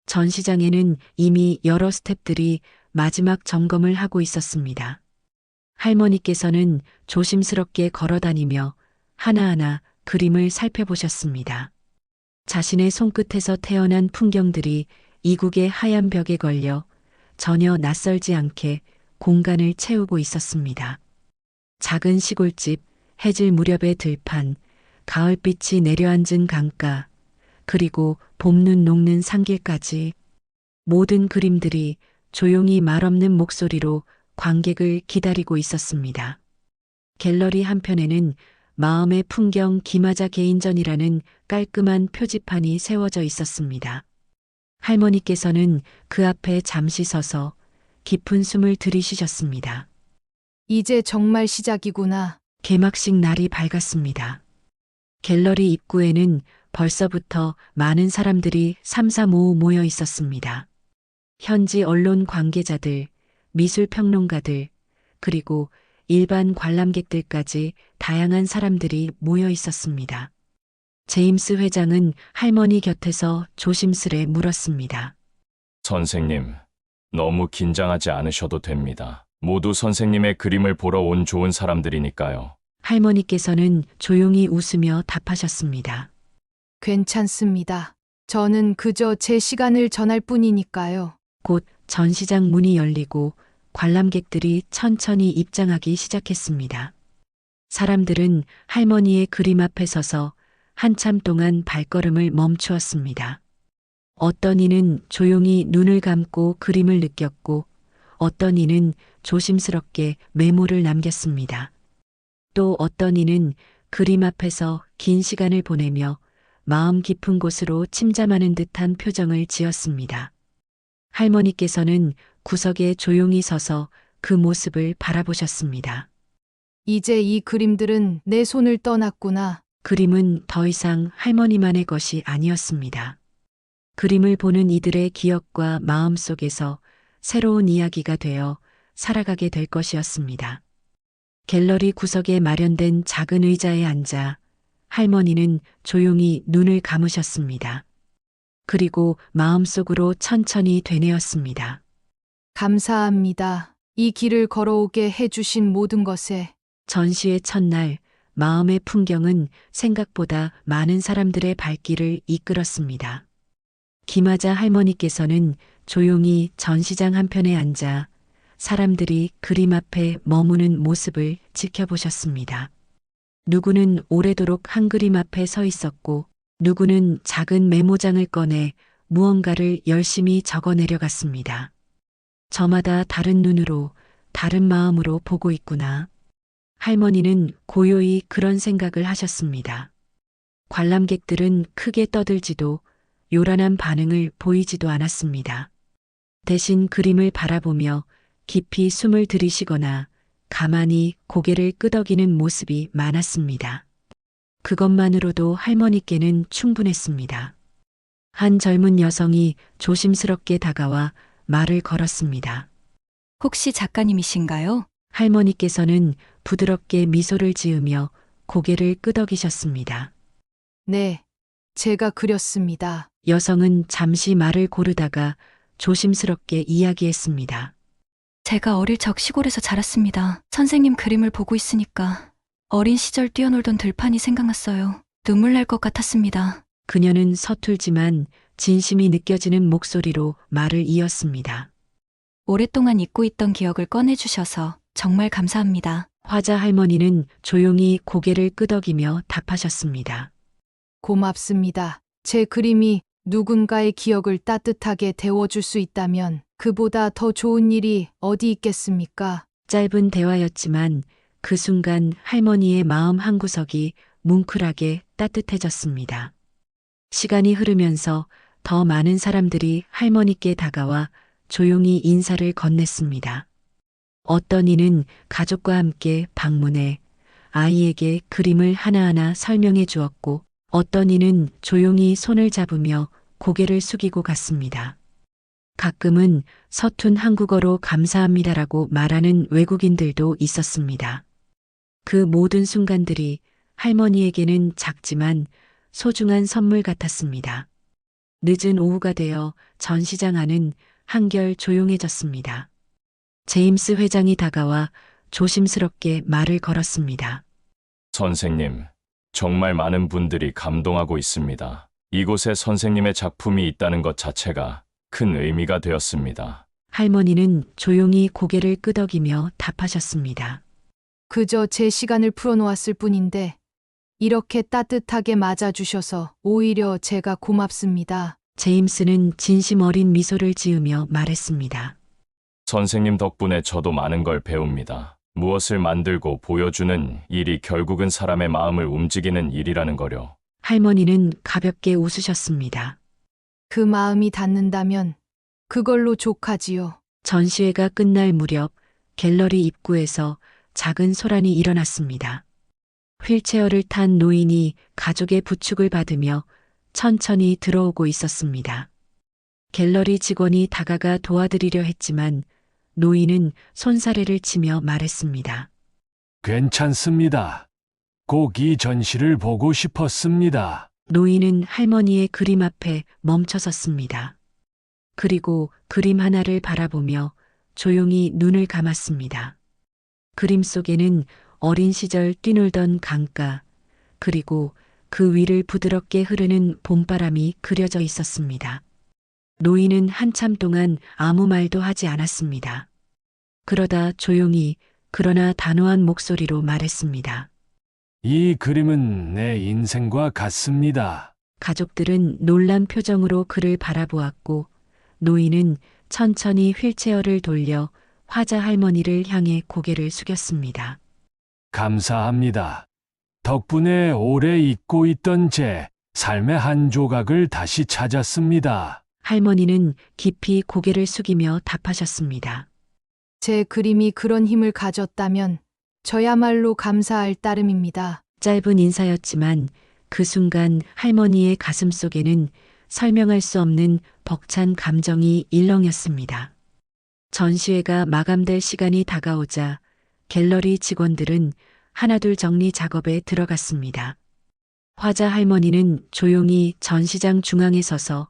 전시장에는 이미 여러 스태프들이 마지막 점검을 하고 있었습니다. 할머니께서는 조심스럽게 걸어다니며 하나하나 그림을 살펴보셨습니다. 자신의 손끝에서 태어난 풍경들이 이국의 하얀 벽에 걸려 전혀 낯설지 않게 공간을 채우고 있었습니다. 작은 시골집, 해질 무렵의 들판, 가을빛이 내려앉은 강가, 그리고 봄눈 녹는 산길까지 모든 그림들이 조용히 말없는 목소리로 관객을 기다리고 있었습니다. 갤러리 한편에는 마음의 풍경 김하자 개인전이라는 깔끔한 표지판이 세워져 있었습니다. 할머니께서는 그 앞에 잠시 서서 깊은 숨을 들이쉬셨습니다. 이제 정말 시작이구나. 개막식 날이 밝았습니다. 갤러리 입구에는 벌써부터 많은 사람들이 삼삼오오 모여 있었습니다. 현지 언론 관계자들, 미술 평론가들, 그리고 일반 관람객들까지 다양한 사람들이 모여 있었습니다. 제임스 회장은 할머니 곁에서 조심스레 물었습니다. 선생님, 너무 긴장하지 않으셔도 됩니다. 모두 선생님의 그림을 보러 온 좋은 사람들이니까요. 할머니께서는 조용히 웃으며 답하셨습니다. 괜찮습니다. 저는 그저 제 시간을 전할 뿐이니까요. 곧 전시장 문이 열리고 관람객들이 천천히 입장하기 시작했습니다. 사람들은 할머니의 그림 앞에 서서 한참 동안 발걸음을 멈추었습니다. 어떤 이는 조용히 눈을 감고 그림을 느꼈고 어떤 이는 조심스럽게 메모를 남겼습니다. 또 어떤 이는 그림 앞에서 긴 시간을 보내며 마음 깊은 곳으로 침잠하는 듯한 표정을 지었습니다. 할머니께서는 구석에 조용히 서서 그 모습을 바라보셨습니다. 이제 이 그림들은 내 손을 떠났구나. 그림은 더 이상 할머니만의 것이 아니었습니다. 그림을 보는 이들의 기억과 마음 속에서 새로운 이야기가 되어 살아가게 될 것이었습니다. 갤러리 구석에 마련된 작은 의자에 앉아 할머니는 조용히 눈을 감으셨습니다. 그리고 마음속으로 천천히 되뇌었습니다. 감사합니다. 이 길을 걸어오게 해주신 모든 것에. 전시의 첫날 마음의 풍경은 생각보다 많은 사람들의 발길을 이끌었습니다. 김하자 할머니께서는 조용히 전시장 한편에 앉아 사람들이 그림 앞에 머무는 모습을 지켜보셨습니다. 누구는 오래도록 한 그림 앞에 서 있었고 누구는 작은 메모장을 꺼내 무언가를 열심히 적어 내려갔습니다. 저마다 다른 눈으로, 다른 마음으로 보고 있구나. 할머니는 고요히 그런 생각을 하셨습니다. 관람객들은 크게 떠들지도 요란한 반응을 보이지도 않았습니다. 대신 그림을 바라보며 깊이 숨을 들이쉬거나 가만히 고개를 끄덕이는 모습이 많았습니다. 그것만으로도 할머니께는 충분했습니다. 한 젊은 여성이 조심스럽게 다가와 말을 걸었습니다. 혹시 작가님이신가요? 할머니께서는 부드럽게 미소를 지으며 고개를 끄덕이셨습니다. 네, 제가 그렸습니다. 여성은 잠시 말을 고르다가 조심스럽게 이야기했습니다. 제가 어릴 적 시골에서 자랐습니다. 선생님 그림을 보고 있으니까 어린 시절 뛰어놀던 들판이 생각났어요. 눈물 날 것 같았습니다. 그녀는 서툴지만 진심이 느껴지는 목소리로 말을 이었습니다. 오랫동안 잊고 있던 기억을 꺼내주셔서 정말 감사합니다. 화자 할머니는 조용히 고개를 끄덕이며 답하셨습니다. 고맙습니다. 제 그림이 누군가의 기억을 따뜻하게 데워줄 수 있다면 그보다 더 좋은 일이 어디 있겠습니까? 짧은 대화였지만 그 순간 할머니의 마음 한구석이 뭉클하게 따뜻해졌습니다. 시간이 흐르면서 더 많은 사람들이 할머니께 다가와 조용히 인사를 건넸습니다. 어떤 이는 가족과 함께 방문해 아이에게 그림을 하나하나 설명해 주었고 어떤 이는 조용히 손을 잡으며 고개를 숙이고 갔습니다. 가끔은 서툰 한국어로 감사합니다라고 말하는 외국인들도 있었습니다. 그 모든 순간들이 할머니에게는 작지만 소중한 선물 같았습니다. 늦은 오후가 되어 전시장 안은 한결 조용해졌습니다. 제임스 회장이 다가와 조심스럽게 말을 걸었습니다. 선생님, 정말 많은 분들이 감동하고 있습니다. 이곳에 선생님의 작품이 있다는 것 자체가 큰 의미가 되었습니다. 할머니는 조용히 고개를 끄덕이며 답하셨습니다. 그저 제 시간을 풀어놓았을 뿐인데 이렇게 따뜻하게 맞아주셔서 오히려 제가 고맙습니다. 제임스는 진심 어린 미소를 지으며 말했습니다. 선생님 덕분에 저도 많은 걸 배웁니다. 무엇을 만들고 보여주는 일이 결국은 사람의 마음을 움직이는 일이라는 거요. 할머니는 가볍게 웃으셨습니다. 그 마음이 닿는다면 그걸로 족하지요. 전시회가 끝날 무렵 갤러리 입구에서 작은 소란이 일어났습니다. 휠체어를 탄 노인이 가족의 부축을 받으며 천천히 들어오고 있었습니다. 갤러리 직원이 다가가 도와드리려 했지만 노인은 손사래를 치며 말했습니다. 괜찮습니다. 꼭 이 전시를 보고 싶었습니다. 노인은 할머니의 그림 앞에 멈춰섰습니다. 그리고 그림 하나를 바라보며 조용히 눈을 감았습니다. 그림 속에는 어린 시절 뛰놀던 강가, 그리고 그 위를 부드럽게 흐르는 봄바람이 그려져 있었습니다. 노인은 한참 동안 아무 말도 하지 않았습니다. 그러다 조용히 그러나 단호한 목소리로 말했습니다. 이 그림은 내 인생과 같습니다. 가족들은 놀란 표정으로 그를 바라보았고 노인은 천천히 휠체어를 돌려 화자 할머니를 향해 고개를 숙였습니다. 감사합니다. 덕분에 오래 잊고 있던 제 삶의 한 조각을 다시 찾았습니다. 할머니는 깊이 고개를 숙이며 답하셨습니다. 제 그림이 그런 힘을 가졌다면 저야말로 감사할 따름입니다. 짧은 인사였지만 그 순간 할머니의 가슴 속에는 설명할 수 없는 벅찬 감정이 일렁였습니다. 전시회가 마감될 시간이 다가오자 갤러리 직원들은 하나둘 정리 작업에 들어갔습니다. 화자 할머니는 조용히 전시장 중앙에 서서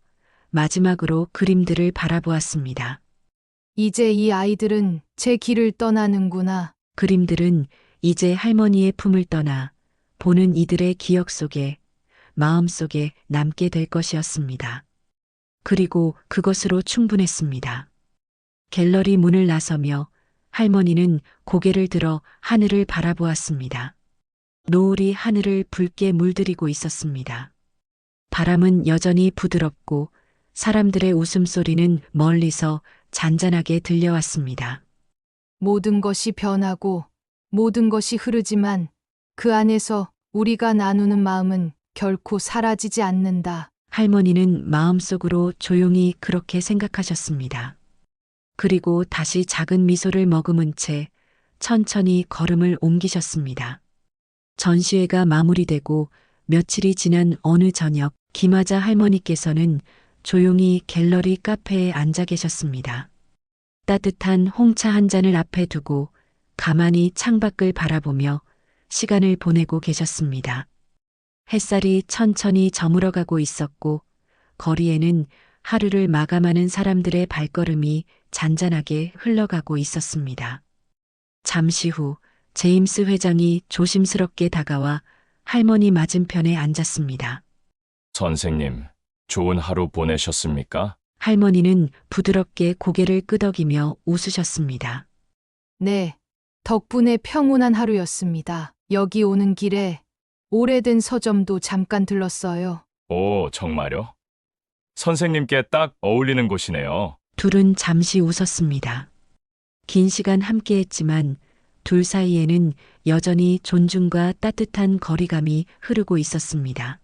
마지막으로 그림들을 바라보았습니다. 이제 이 아이들은 제 길을 떠나는구나. 그림들은 이제 할머니의 품을 떠나 보는 이들의 기억 속에, 마음 속에 남게 될 것이었습니다. 그리고 그것으로 충분했습니다. 갤러리 문을 나서며 할머니는 고개를 들어 하늘을 바라보았습니다. 노을이 하늘을 붉게 물들이고 있었습니다. 바람은 여전히 부드럽고 사람들의 웃음소리는 멀리서 잔잔하게 들려왔습니다. 모든 것이 변하고 모든 것이 흐르지만 그 안에서 우리가 나누는 마음은 결코 사라지지 않는다. 할머니는 마음속으로 조용히 그렇게 생각하셨습니다. 그리고 다시 작은 미소를 머금은 채 천천히 걸음을 옮기셨습니다. 전시회가 마무리되고 며칠이 지난 어느 저녁, 김하자 할머니께서는 조용히 갤러리 카페에 앉아 계셨습니다. 따뜻한 홍차 한 잔을 앞에 두고 가만히 창밖을 바라보며 시간을 보내고 계셨습니다. 햇살이 천천히 저물어가고 있었고 거리에는 하루를 마감하는 사람들의 발걸음이 잔잔하게 흘러가고 있었습니다. 잠시 후 제임스 회장이 조심스럽게 다가와 할머니 맞은편에 앉았습니다. 선생님, 좋은 하루 보내셨습니까? 할머니는 부드럽게 고개를 끄덕이며 웃으셨습니다. 네, 덕분에 평온한 하루였습니다. 여기 오는 길에 오래된 서점도 잠깐 들렀어요. 오, 정말요? 선생님께 딱 어울리는 곳이네요. 둘은 잠시 웃었습니다. 긴 시간 함께했지만 둘 사이에는 여전히 존중과 따뜻한 거리감이 흐르고 있었습니다.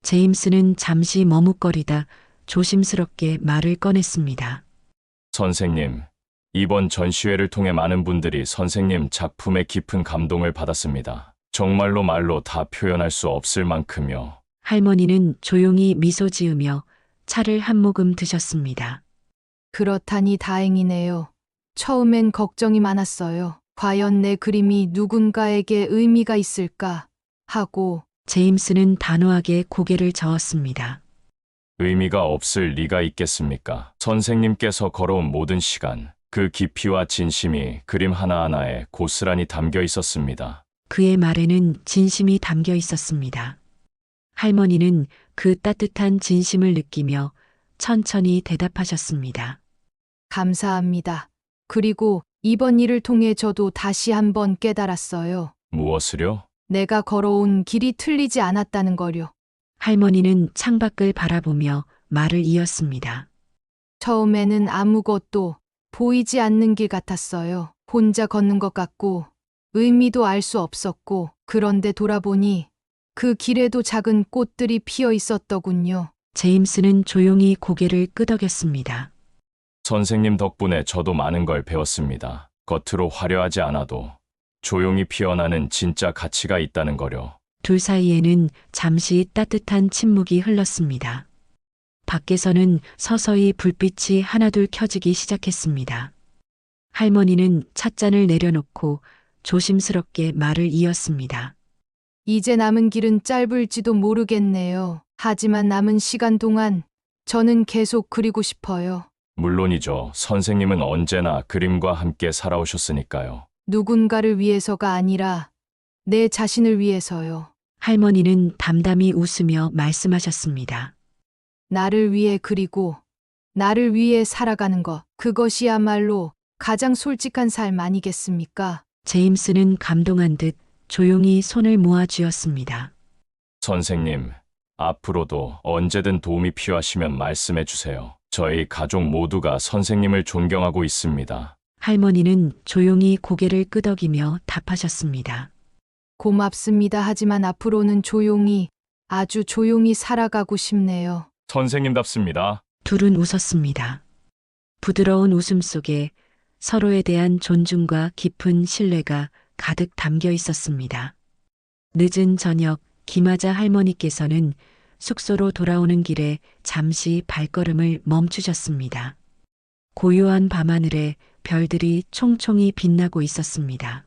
제임스는 잠시 머뭇거리다 조심스럽게 말을 꺼냈습니다. 선생님, 이번 전시회를 통해 많은 분들이 선생님 작품에 깊은 감동을 받았습니다. 정말로 말로 다 표현할 수 없을 만큼요. 할머니는 조용히 미소 지으며 차를 한 모금 드셨습니다. 그렇다니 다행이네요. 처음엔 걱정이 많았어요. 과연 내 그림이 누군가에게 의미가 있을까 하고. 제임스는 단호하게 고개를 저었습니다. 의미가 없을 리가 있겠습니까? 선생님께서 걸어온 모든 시간, 그 깊이와 진심이 그림 하나하나에 고스란히 담겨 있었습니다. 그의 말에는 진심이 담겨 있었습니다. 할머니는 그 따뜻한 진심을 느끼며 천천히 대답하셨습니다. 감사합니다. 그리고 이번 일을 통해 저도 다시 한번 깨달았어요. 무엇을요? 내가 걸어온 길이 틀리지 않았다는 거요. 할머니는 창밖을 바라보며 말을 이었습니다. 처음에는 아무것도 보이지 않는 길 같았어요. 혼자 걷는 것 같고 의미도 알 수 없었고 그런데 돌아보니 그 길에도 작은 꽃들이 피어 있었더군요. 제임스는 조용히 고개를 끄덕였습니다. 선생님 덕분에 저도 많은 걸 배웠습니다. 겉으로 화려하지 않아도 조용히 피어나는 진짜 가치가 있다는 거요. 둘 사이에는 잠시 따뜻한 침묵이 흘렀습니다. 밖에서는 서서히 불빛이 하나둘 켜지기 시작했습니다. 할머니는 찻잔을 내려놓고 조심스럽게 말을 이었습니다. 이제 남은 길은 짧을지도 모르겠네요. 하지만 남은 시간 동안 저는 계속 그리고 싶어요. 물론이죠. 선생님은 언제나 그림과 함께 살아오셨으니까요. 누군가를 위해서가 아니라 내 자신을 위해서요. 할머니는 담담히 웃으며 말씀하셨습니다. 나를 위해 그리고 나를 위해 살아가는 것, 그것이야말로 가장 솔직한 삶 아니겠습니까? 제임스는 감동한 듯 조용히 손을 모아 쥐었습니다. 선생님, 앞으로도 언제든 도움이 필요하시면 말씀해 주세요. 저희 가족 모두가 선생님을 존경하고 있습니다. 할머니는 조용히 고개를 끄덕이며 답하셨습니다. 고맙습니다. 하지만 앞으로는 조용히, 아주 조용히 살아가고 싶네요. 선생님답습니다. 둘은 웃었습니다. 부드러운 웃음 속에 서로에 대한 존중과 깊은 신뢰가 가득 담겨 있었습니다. 늦은 저녁, 김하자 할머니께서는 숙소로 돌아오는 길에 잠시 발걸음을 멈추셨습니다. 고요한 밤하늘에 별들이 총총히 빛나고 있었습니다.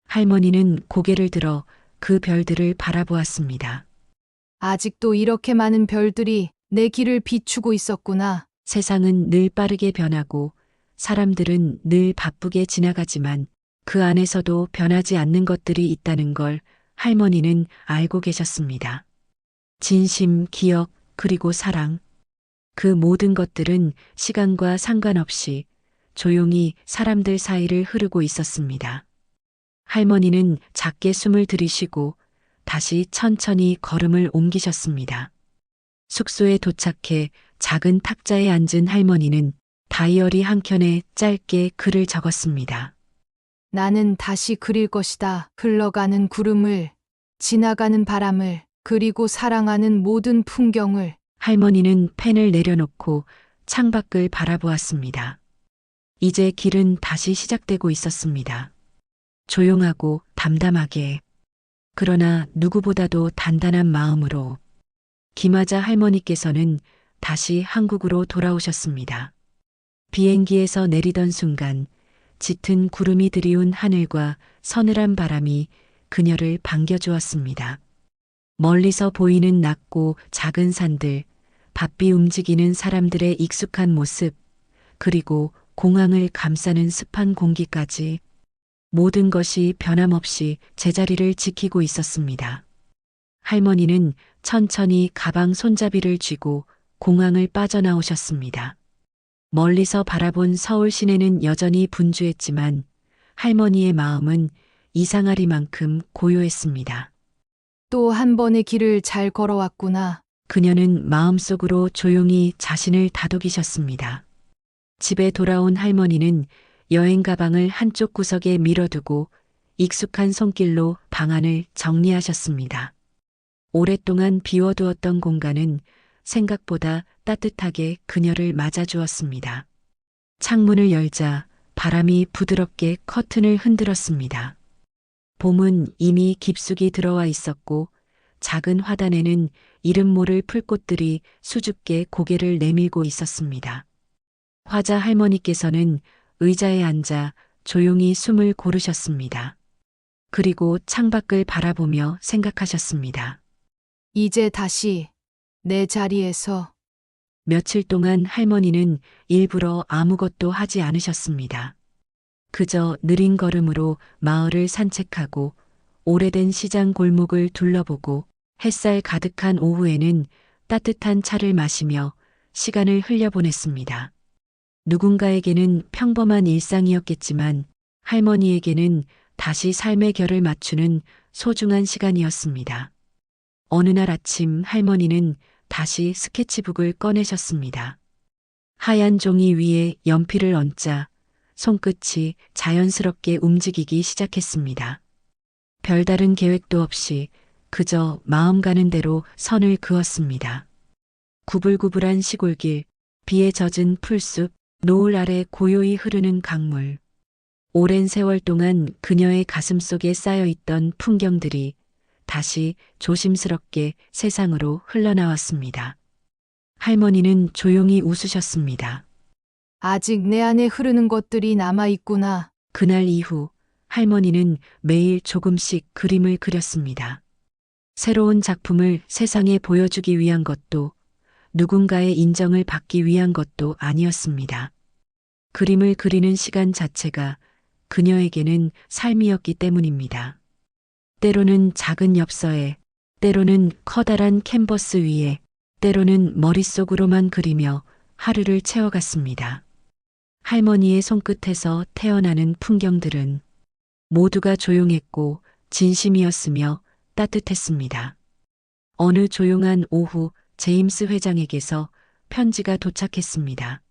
할머니는 고개를 들어 그 별들을 바라보았습니다. 아직도 이렇게 많은 별들이 내 길을 비추고 있었구나. 세상은 늘 빠르게 변하고 사람들은 늘 바쁘게 지나가지만 그 안에서도 변하지 않는 것들이 있다는 걸 할머니는 알고 계셨습니다. 진심, 기억, 그리고 사랑. 그 모든 것들은 시간과 상관없이 조용히 사람들 사이를 흐르고 있었습니다. 할머니는 작게 숨을 들이쉬고 다시 천천히 걸음을 옮기셨습니다. 숙소에 도착해 작은 탁자에 앉은 할머니는 다이어리 한 켠에 짧게 글을 적었습니다. 나는 다시 그릴 것이다. 흘러가는 구름을, 지나가는 바람을, 그리고 사랑하는 모든 풍경을. 할머니는 펜을 내려놓고 창밖을 바라보았습니다. 이제 길은 다시 시작되고 있었습니다. 조용하고 담담하게, 그러나 누구보다도 단단한 마음으로 김하자 할머니께서는 다시 한국으로 돌아오셨습니다. 비행기에서 내리던 순간 짙은 구름이 드리운 하늘과 서늘한 바람이 그녀를 반겨주었습니다. 멀리서 보이는 낮고 작은 산들, 바삐 움직이는 사람들의 익숙한 모습, 그리고 공항을 감싸는 습한 공기까지 모든 것이 변함없이 제자리를 지키고 있었습니다. 할머니는 천천히 가방 손잡이를 쥐고 공항을 빠져나오셨습니다. 멀리서 바라본 서울 시내는 여전히 분주했지만 할머니의 마음은 이상하리만큼 고요했습니다. 또 한 번의 길을 잘 걸어왔구나. 그녀는 마음속으로 조용히 자신을 다독이셨습니다. 집에 돌아온 할머니는 여행 가방을 한쪽 구석에 밀어두고 익숙한 손길로 방안을 정리하셨습니다. 오랫동안 비워두었던 공간은 생각보다 따뜻하게 그녀를 맞아주었습니다. 창문을 열자 바람이 부드럽게 커튼을 흔들었습니다. 봄은 이미 깊숙이 들어와 있었고 작은 화단에는 이름 모를 풀꽃들이 수줍게 고개를 내밀고 있었습니다. 화자 할머니께서는 의자에 앉아 조용히 숨을 고르셨습니다. 그리고 창밖을 바라보며 생각하셨습니다. 이제 다시 내 자리에서. 며칠 동안 할머니는 일부러 아무것도 하지 않으셨습니다. 그저 느린 걸음으로 마을을 산책하고 오래된 시장 골목을 둘러보고 햇살 가득한 오후에는 따뜻한 차를 마시며 시간을 흘려보냈습니다. 누군가에게는 평범한 일상이었겠지만 할머니에게는 다시 삶의 결을 맞추는 소중한 시간이었습니다. 어느 날 아침 할머니는 다시 스케치북을 꺼내셨습니다. 하얀 종이 위에 연필을 얹자 손끝이 자연스럽게 움직이기 시작했습니다. 별다른 계획도 없이 그저 마음 가는 대로 선을 그었습니다. 구불구불한 시골길, 비에 젖은 풀숲, 노을 아래 고요히 흐르는 강물. 오랜 세월 동안 그녀의 가슴 속에 쌓여있던 풍경들이 다시 조심스럽게 세상으로 흘러나왔습니다. 할머니는 조용히 웃으셨습니다. 아직 내 안에 흐르는 것들이 남아있구나. 그날 이후 할머니는 매일 조금씩 그림을 그렸습니다. 새로운 작품을 세상에 보여주기 위한 것도 누군가의 인정을 받기 위한 것도 아니었습니다. 그림을 그리는 시간 자체가 그녀에게는 삶이었기 때문입니다. 때로는 작은 엽서에, 때로는 커다란 캔버스 위에, 때로는 머릿속으로만 그리며 하루를 채워갔습니다. 할머니의 손끝에서 태어나는 풍경들은 모두가 조용했고 진심이었으며 따뜻했습니다. 어느 조용한 오후 제임스 회장에게서 편지가 도착했습니다.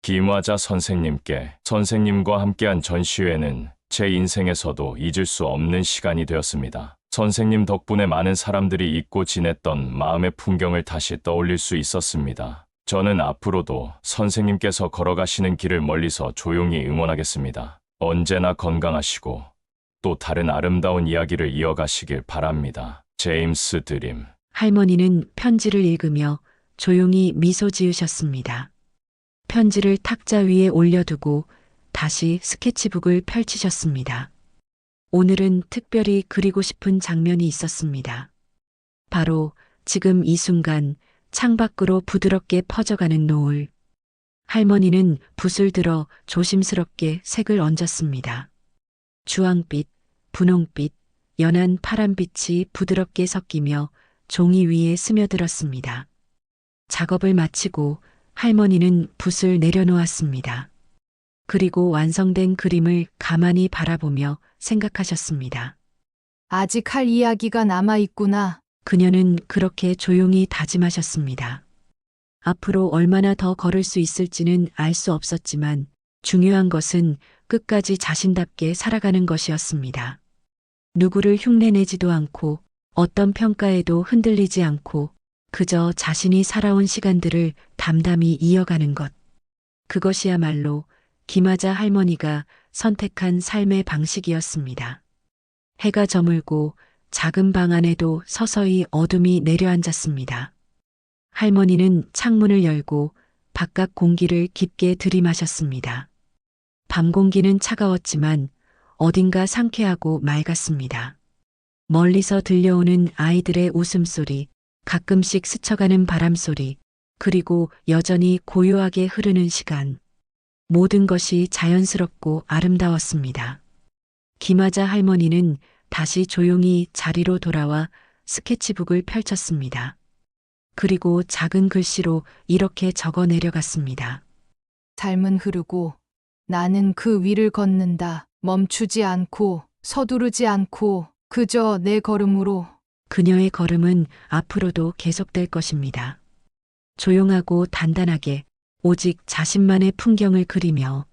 김화자 선생님께 선생님과 함께한 전시회는 제 인생에서도 잊을 수 없는 시간이 되었습니다. 선생님 덕분에 많은 사람들이 잊고 지냈던 마음의 풍경을 다시 떠올릴 수 있었습니다. 저는 앞으로도 선생님께서 걸어가시는 길을 멀리서 조용히 응원하겠습니다. 언제나 건강하시고 또 다른 아름다운 이야기를 이어가시길 바랍니다. 제임스 드림. 할머니는 편지를 읽으며 조용히 미소 지으셨습니다. 편지를 탁자 위에 올려두고 다시 스케치북을 펼치셨습니다. 오늘은 특별히 그리고 싶은 장면이 있었습니다. 바로 지금 이 순간 창밖으로 부드럽게 퍼져가는 노을. 할머니는 붓을 들어 조심스럽게 색을 얹었습니다. 주황빛, 분홍빛, 연한 파란빛이 부드럽게 섞이며 종이 위에 스며들었습니다. 작업을 마치고 할머니는 붓을 내려놓았습니다. 그리고 완성된 그림을 가만히 바라보며 생각하셨습니다. 아직 할 이야기가 남아있구나. 그녀는 그렇게 조용히 다짐하셨습니다. 앞으로 얼마나 더 걸을 수 있을지는 알 수 없었지만 중요한 것은 끝까지 자신답게 살아가는 것이었습니다. 누구를 흉내내지도 않고 어떤 평가에도 흔들리지 않고 그저 자신이 살아온 시간들을 담담히 이어가는 것. 그것이야말로 김하자 할머니가 선택한 삶의 방식이었습니다. 해가 저물고 작은 방 안에도 서서히 어둠이 내려앉았습니다. 할머니는 창문을 열고 바깥 공기를 깊게 들이마셨습니다. 밤 공기는 차가웠지만 어딘가 상쾌하고 맑았습니다. 멀리서 들려오는 아이들의 웃음소리, 가끔씩 스쳐가는 바람소리, 그리고 여전히 고요하게 흐르는 시간. 모든 것이 자연스럽고 아름다웠습니다. 김하자 할머니는 다시 조용히 자리로 돌아와 스케치북을 펼쳤습니다. 그리고 작은 글씨로 이렇게 적어 내려갔습니다. 삶은 흐르고 나는 그 위를 걷는다. 멈추지 않고 서두르지 않고 그저 내 걸음으로. 그녀의 걸음은 앞으로도 계속될 것입니다. 조용하고 단단하게 오직 자신만의 풍경을 그리며